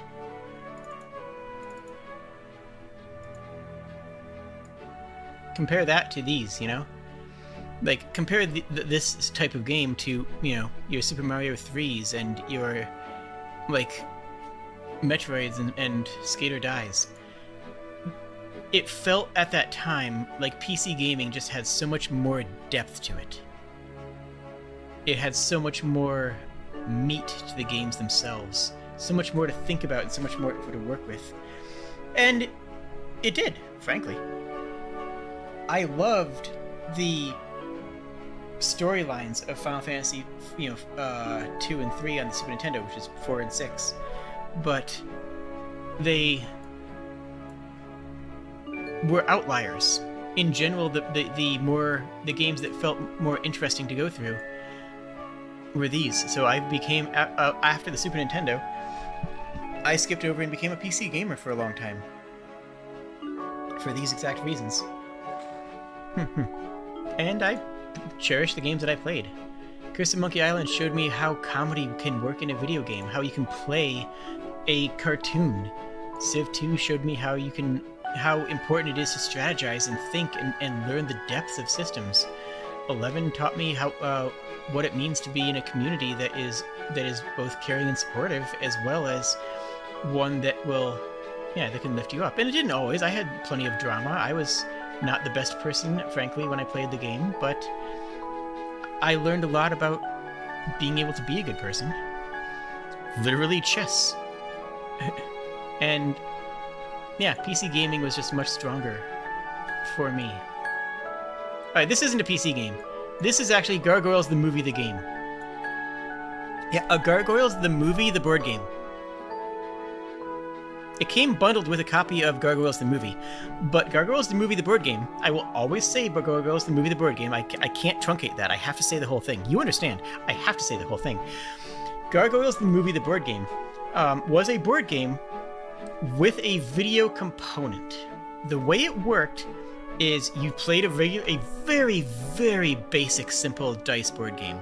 Compare that to these, you know? Like, compare this type of game to, you know, your Super Mario 3s and your, like, Metroids and Skate or Dies. It felt at that time like PC gaming just had so much more depth to it. It had so much more meat to the games themselves, so much more to think about and so much more to work with. And it did, frankly. I loved the storylines of Final Fantasy, 2 and 3 on the Super Nintendo, which is 4 and 6. But they were outliers. In general, the games that felt more interesting to go through were these. So I became, after the Super Nintendo, I skipped over and became a PC gamer for a long time. For these exact reasons. And I cherish the games that I played. Curse of Monkey Island showed me how comedy can work in a video game, how you can play a cartoon. Civ 2 showed me how important it is to strategize and think and learn the depths of systems. 11 taught me how what it means to be in a community that is both caring and supportive, as well as one that can lift you up. And it didn't always. I had plenty of drama. I was not the best person, frankly, when I played the game, but I learned a lot about being able to be a good person. Literally chess. And yeah, PC gaming was just much stronger for me. Alright, this isn't a PC game. This is actually Gargoyles the Movie the game. Yeah, Gargoyles the Movie the board game. It came bundled with a copy of Gargoyles the Movie. But Gargoyles the Movie the board game, I will always say Gargoyles the Movie the board game. I can't truncate that. I have to say the whole thing. You understand. I have to say the whole thing. Gargoyles the Movie the board game was a board game with a video component. The way it worked is you played a very, very basic, simple dice board game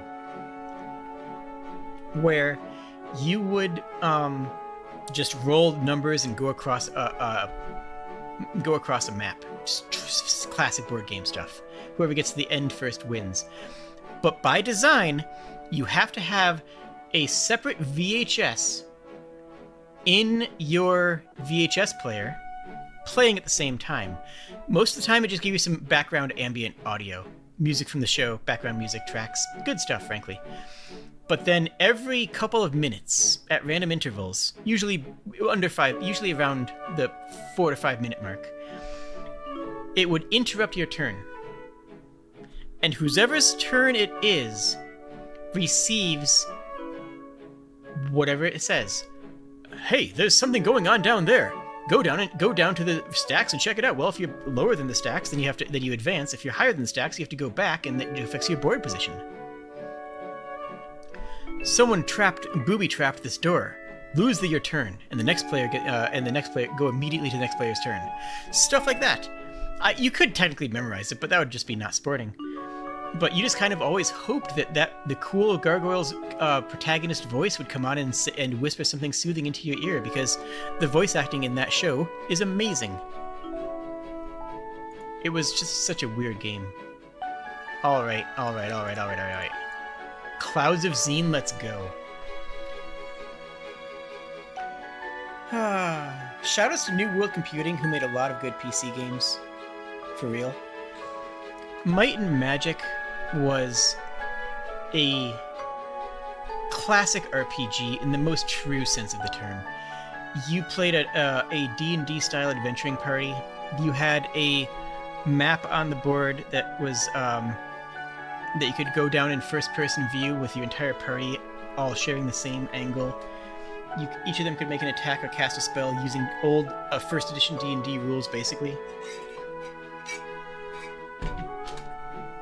where you would just roll numbers and go across a map. Just classic board game stuff. Whoever gets to the end first wins. But by design, you have to have a separate VHS in your VHS player playing at the same time. Most of the time it just gave you some background ambient audio. Music from the show, background music tracks. Good stuff, frankly. But then every couple of minutes, at random intervals, usually under 5, usually around the 4 to 5 minute mark, it would interrupt your turn. And whoever's turn it is receives whatever it says. Hey, there's something going on down there. Go down to the stacks and check it out. Well, if you're lower than the stacks, then you advance. If you're higher than the stacks, you have to go back, and it affects your board position. Someone booby-trapped this door. Lose your turn, and the next player go immediately to the next player's turn. Stuff like that. You could technically memorize it, but that would just be not sporting. But you just kind of always hoped that the cool Gargoyles protagonist voice would come on and whisper something soothing into your ear, because the voice acting in that show is amazing. It was just such a weird game. Alright. Clouds of Zine, let's go. Shoutouts to New World Computing, who made a lot of good PC games. For real. Might and Magic was a classic RPG in the most true sense of the term. You played a D&D style adventuring party. You had a map on the board that was that you could go down in first-person view with your entire party all sharing the same angle. Each of them could make an attack or cast a spell using old first edition D&D rules, basically.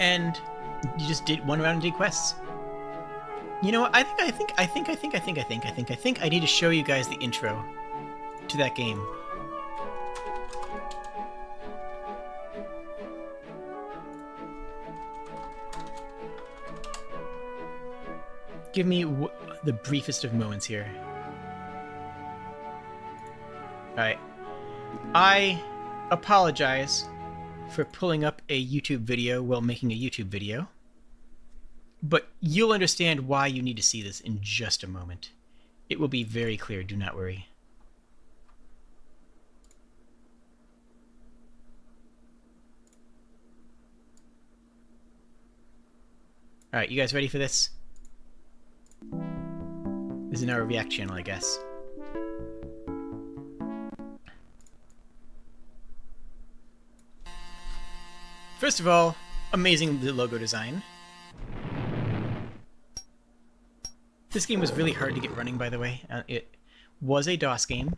And you just did one round and did quests. You know what? I think I need to show you guys the intro to that game. Give me the briefest of moments here. Alright. I apologize for pulling up a YouTube video while making a YouTube video. But you'll understand why you need to see this in just a moment. It will be very clear, do not worry. Alright, you guys ready for this? This is now a React channel, I guess. First of all, amazing logo design. This game was really hard to get running, by the way. It was a DOS game.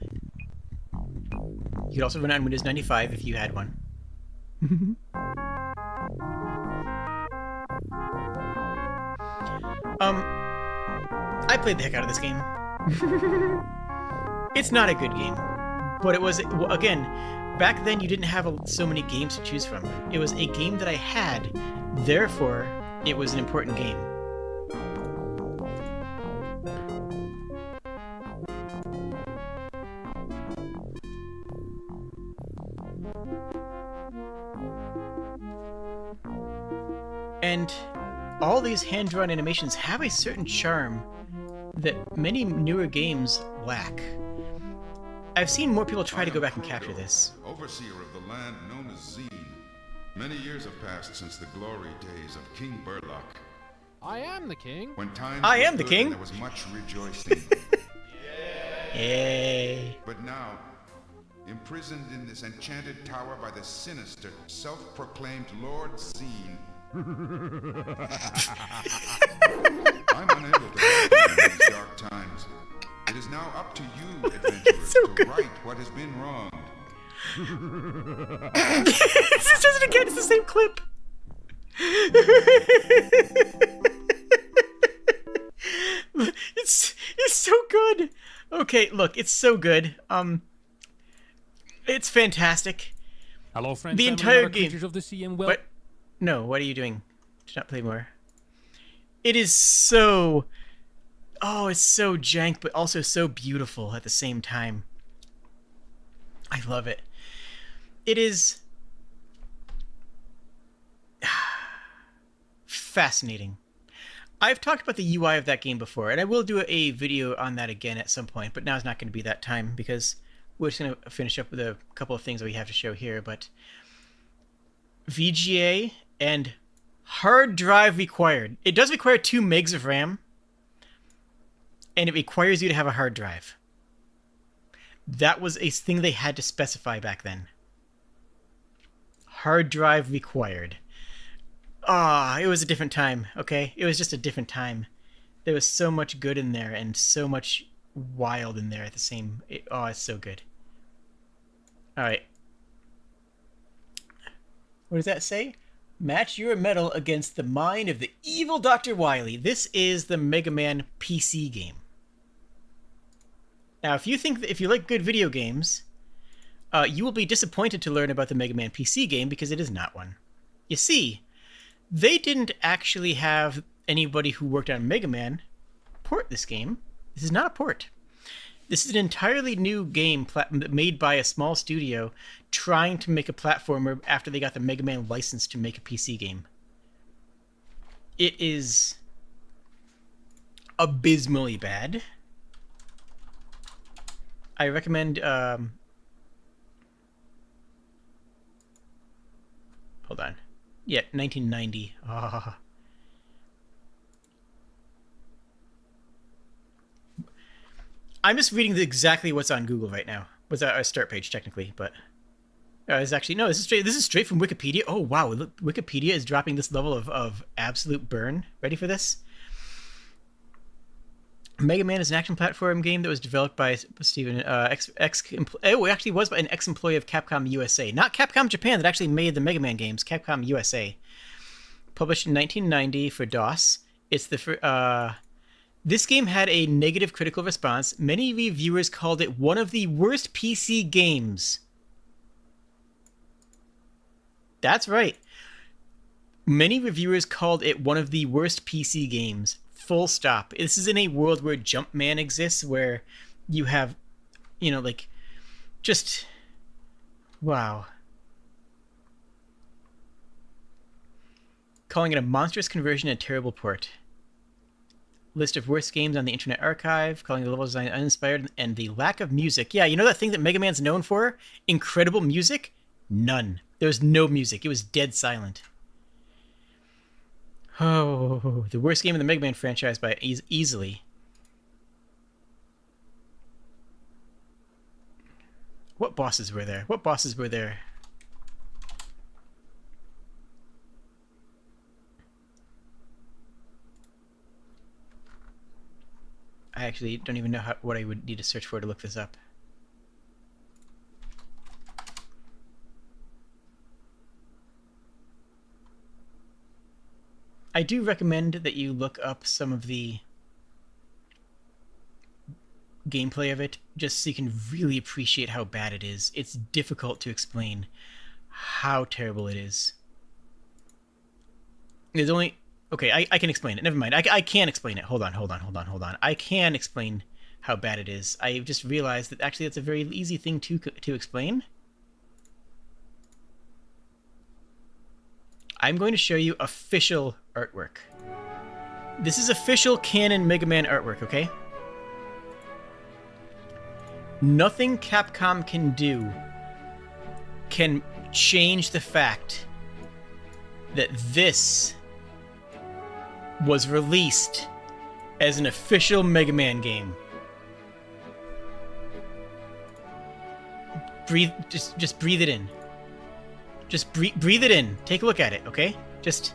You could also run it on Windows 95 if you had one. I played the heck out of this game. It's not a good game, but it was, again, back then you didn't have so many games to choose from. It was a game that I had, therefore it was an important game. And all these hand-drawn animations have a certain charm that many newer games lack. I've seen more people try to go back and capture this. Overseer of the land known as Zine. Many years have passed since the glory days of King Burlock. I am the king. When times I am were the good king. and there was much rejoicing. Yay. But now, imprisoned in this enchanted tower by the sinister, self-proclaimed Lord Zine, I'm unable to help you in these dark times. It is now up to you, adventurers, to right what has been wronged. This does it again, it's the same clip. It's so good. Okay, look, it's so good. It's fantastic. Hello, friends. The entire game. Creatures of the sea and well. What? No, what are you doing? Do not play more. It is so... Oh, it's so jank, but also so beautiful at the same time. I love it. It is... fascinating. I've talked about the UI of that game before, and I will do a video on that again at some point, but now's not going to be that time, because we're just going to finish up with a couple of things that we have to show here, but... VGA and hard drive required. It does require 2 megs of RAM, and it requires you to have a hard drive. That was a thing they had to specify back then. Hard drive required. Ah, it was a different time, okay? It was just a different time. There was so much good in there and so much wild in there at the same... oh, it's so good. Alright. What does that say? Match your metal against the mind of the evil Dr. Wily. This is the Mega Man PC game. Now, if you like good video games, you will be disappointed to learn about the Mega Man PC game because it is not one. You see, they didn't actually have anybody who worked on Mega Man port this game. This is not a port. This is an entirely new game made by a small studio trying to make a platformer after they got the Mega Man license to make a PC game. It is abysmally bad. I recommend Hold on. Yeah, 1990. Ah. I'm just reading exactly what's on Google right now. What's our start page technically, but it's actually no. This is straight from Wikipedia. Oh wow, look, Wikipedia is dropping this level of absolute burn. Ready for this? Mega Man is an action platform game that was developed by Steven it actually was an ex-employee of Capcom USA, not Capcom Japan that actually made the Mega Man games. Capcom USA, published in 1990 for DOS. It's the this game had a negative critical response. Many reviewers called it one of the worst PC games. That's right. Many reviewers called it one of the worst PC games. Full stop. This is in a world where Jumpman exists, where you have, you know, like, just, wow. Calling it a monstrous conversion and a terrible port. List of worst games on the Internet Archive, calling the level design uninspired, and the lack of music. Yeah, you know that thing that Mega Man's known for? Incredible music? None. There was no music. It was dead silent. Oh, the worst game in the Mega Man franchise by easily. What bosses were there? What bosses were there? I actually don't even know what I would need to search for to look this up. I do recommend that you look up some of the gameplay of it, just so you can really appreciate how bad it is. It's difficult to explain how terrible it is. There's only... Okay, I can explain it. Never mind. I can't explain it. Hold on. I can explain how bad it is. I just realized that actually that's a very easy thing to explain. I'm going to show you official artwork. This is official canon Mega Man artwork, okay? Nothing Capcom can do can change the fact that this was released as an official Mega Man game. Breathe, just breathe it in. Just breathe it in. Take a look at it, okay? Just,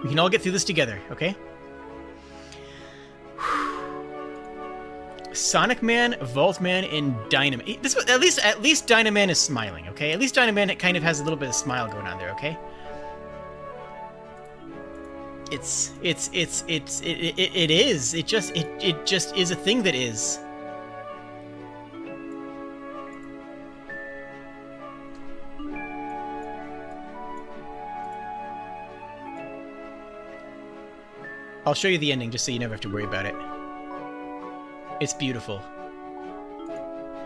we can all get through this together, okay? Sonic Man, Vault Man, and Dynaman. This at least Dynaman is smiling, okay? At least Dynaman kind of has a little bit of smile going on there, okay? It is. It just is a thing that is. I'll show you the ending just so you never have to worry about it. It's beautiful.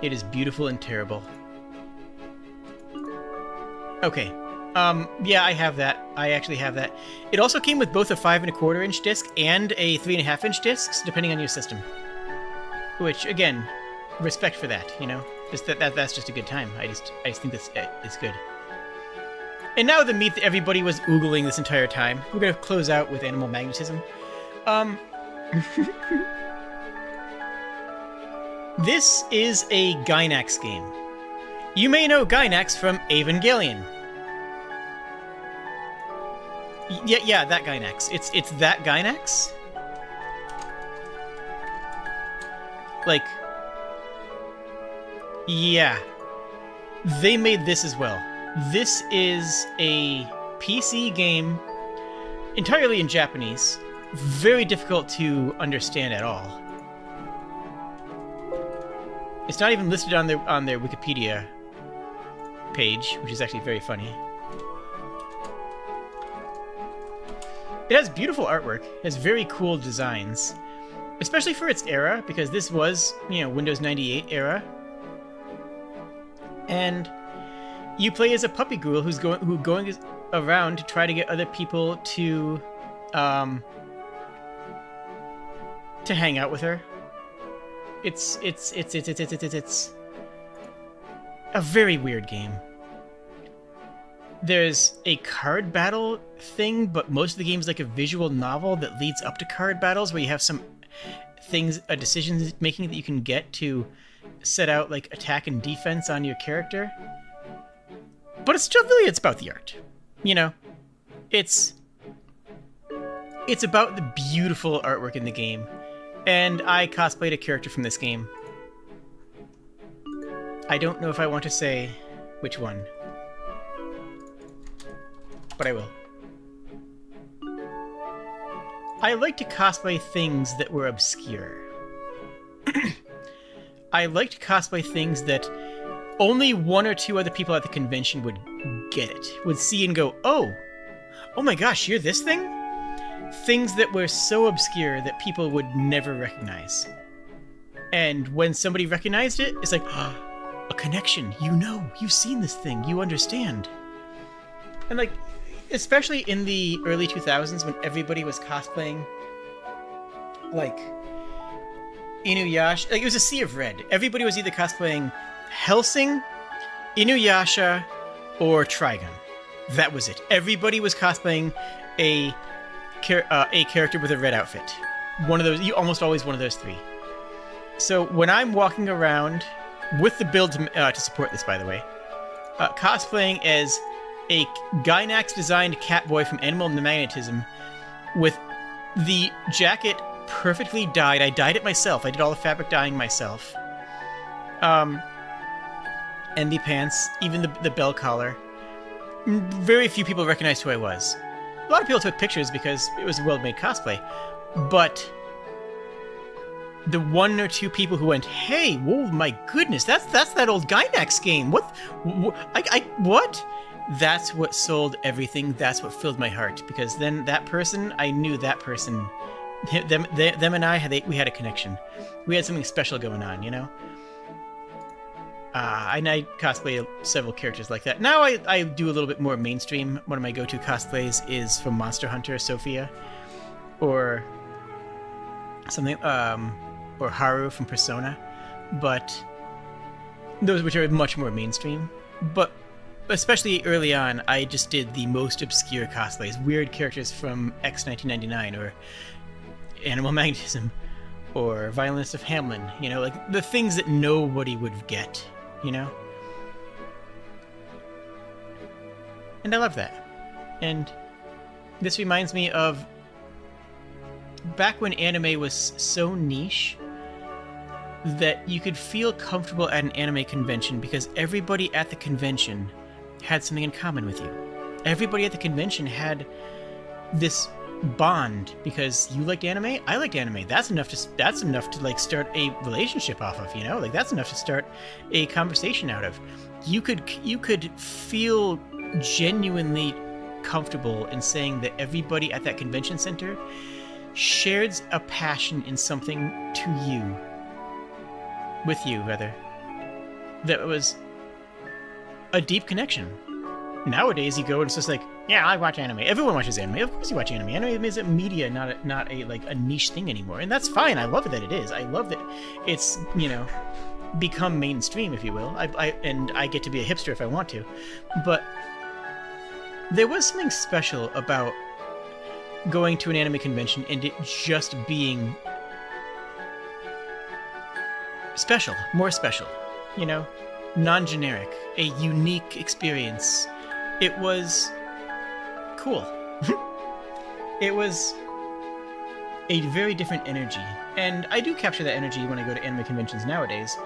It is beautiful and terrible. Okay. Yeah, I have that. I actually have that. It also came with both a 5 1/4 inch disc and a 3 1/2 inch discs, depending on your system. Which, again, respect for that, you know? Just that's just a good time. I just think it's good. And now the meat that everybody was oogling this entire time. We're gonna close out with animal magnetism. This is a Gynax game. You may know Gynax from Evangelion. Yeah, that Gynax. It's that Gynax. Like, yeah. They made this as well. This is a PC game entirely in Japanese. Very difficult to understand at all. It's not even listed on their Wikipedia page, which is actually very funny. It has beautiful artwork. It has very cool designs, especially for its era, because this was, you know, Windows 98 era. And you play as a puppy girl who's going around to try to get other people to hang out with her. It's a very weird game. There's a card battle thing, but most of the game is like a visual novel that leads up to card battles where you have some things, decisions making that you can get to set out like attack and defense on your character. But it's still really, it's about the art. You know, it's about the beautiful artwork in the game. And I cosplayed a character from this game. I don't know if I want to say which one, but I will. I like to cosplay things that were obscure. I like to cosplay things that only one or two other people at the convention would get it, would see and go, oh my gosh, you're this thing? Things that were so obscure that people would never recognize. And when somebody recognized it, it's like, oh, a connection. You know, you've seen this thing, you understand. And like, especially in the early 2000s when everybody was cosplaying, like, Inuyasha, like it was a sea of red. Everybody was either cosplaying Hellsing, Inuyasha, or Trigun. That was it. Everybody was cosplaying a character with a red outfit. One of those, almost always one of those three. So when I'm walking around with the build to support this, by the way, cosplaying as a Gynax-designed Catboy from Animal Magnetism with the jacket perfectly dyed. I dyed it myself. I did all the fabric dyeing myself. And the pants, even the bell collar. Very few people recognized who I was. A lot of people took pictures because it was a well-made cosplay. But the one or two people who went, hey, whoa, my goodness, that's that old Gynax game. What? What? That's what sold everything. That's what filled my heart. Because then that person, I knew that person. Them and I, we had a connection. We had something special going on, you know? And I cosplay several characters like that. Now I do a little bit more mainstream. One of my go-to cosplays is from Monster Hunter, Sophia. Or something, or Haru from Persona. But those which are much more mainstream. But especially early on, I just did the most obscure cosplays. Weird characters from X-1999, or Animal Magnetism, or Violinist of Hamelin. You know, like the things that nobody would get, you know? And I love that. And this reminds me of back when anime was so niche that you could feel comfortable at an anime convention because everybody at the convention had something in common with you. Everybody at the convention had this bond because you liked anime, I liked anime. That's enough to like start a relationship off of, you know? Like that's enough to start a conversation out of. You could feel genuinely comfortable in saying that everybody at that convention center shared a passion in something with you, that was a deep connection. Nowadays, you go and it's just like, yeah, I watch anime. Everyone watches anime. Of course you watch anime. Anime is a media, not a like a niche thing anymore. And that's fine. I love that it is. I love that it's, you know, become mainstream, if you will. And I get to be a hipster if I want to. But there was something special about going to an anime convention and it just being special, more special, you know? Non-generic, a unique experience. It was cool. It was a very different energy. And I do capture that energy when I go to anime conventions nowadays,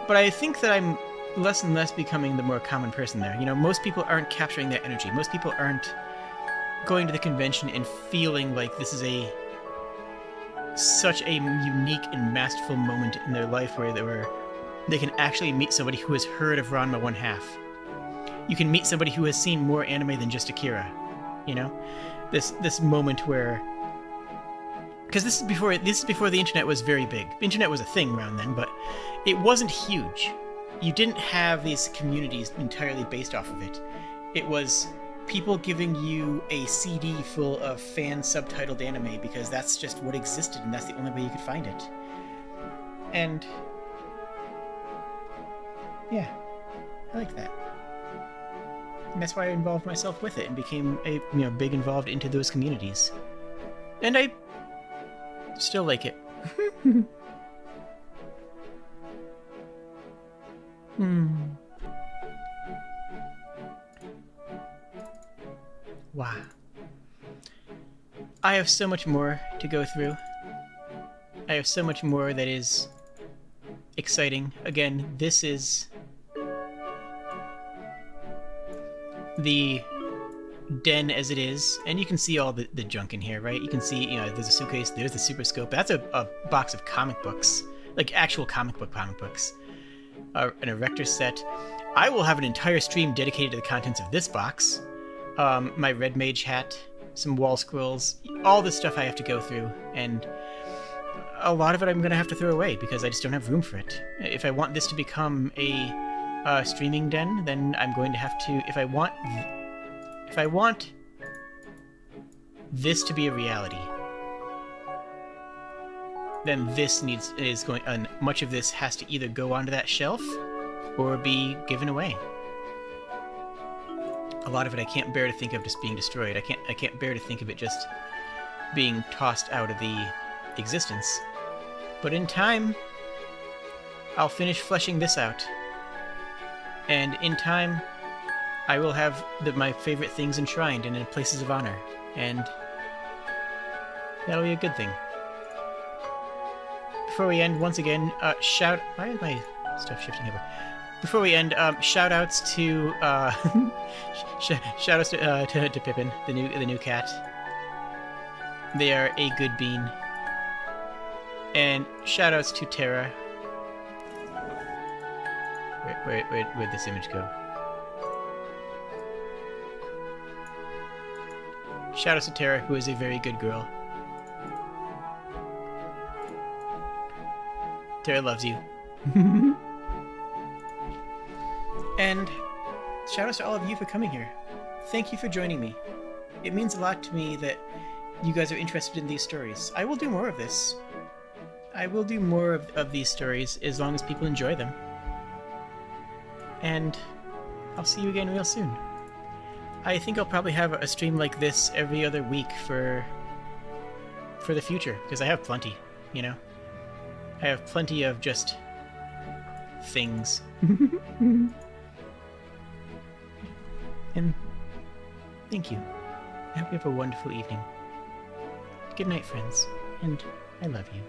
but I think that I'm less and less becoming the more common person there. You know, most people aren't capturing that energy. Most people aren't going to the convention and feeling like this is such a unique and masterful moment in their life where they can actually meet somebody who has heard of Ranma 1/2. You can meet somebody who has seen more anime than just Akira. You know, this moment where, because this is before the internet was very big. The internet was a thing around then, but it wasn't huge. You didn't have these communities entirely based off of it. It was people giving you a CD full of fan subtitled anime because that's just what existed and that's the only way you could find it. And yeah, I like that. And that's why I involved myself with it and became big involved into those communities. And I still like it. Wow. I have so much more to go through. I have so much more that is exciting. Again, this is the den as it is, and you can see all the junk in here, right? You can see, there's a suitcase, there's the super scope. That's a box of comic books, like actual comic books. An erector set. I will have an entire stream dedicated to the contents of this box. My red mage hat, some wall scrolls, all this stuff I have to go through, and a lot of it I'm going to have to throw away because I just don't have room for it. If I want this to become a streaming den, then I'm going to have to, if I want this to be a reality, then this much of this has to either go onto that shelf or be given away. A lot of it I can't bear to think of just being destroyed. I can't bear to think of it just being tossed out of the existence. But in time, I'll finish fleshing this out. And in time, I will have my favorite things enshrined and in places of honor. And that'll be a good thing. Before we end, once again, why is my stuff shifting over? Before we end, shout-outs to, shout-outs to Pippin, the new cat. They are a good bean. And shout-outs to Terra. Where'd this image go? Shout-outs to Terra, who is a very good girl. Terra loves you. And shout-outs to all of you for coming here. Thank you for joining me. It means a lot to me that you guys are interested in these stories. I will do more of this. I will do more of these stories as long as people enjoy them. And I'll see you again real soon. I think I'll probably have a stream like this every other week for the future, because I have plenty, I have plenty of just things. And thank you. I hope you have a wonderful evening. Good night, friends, and I love you.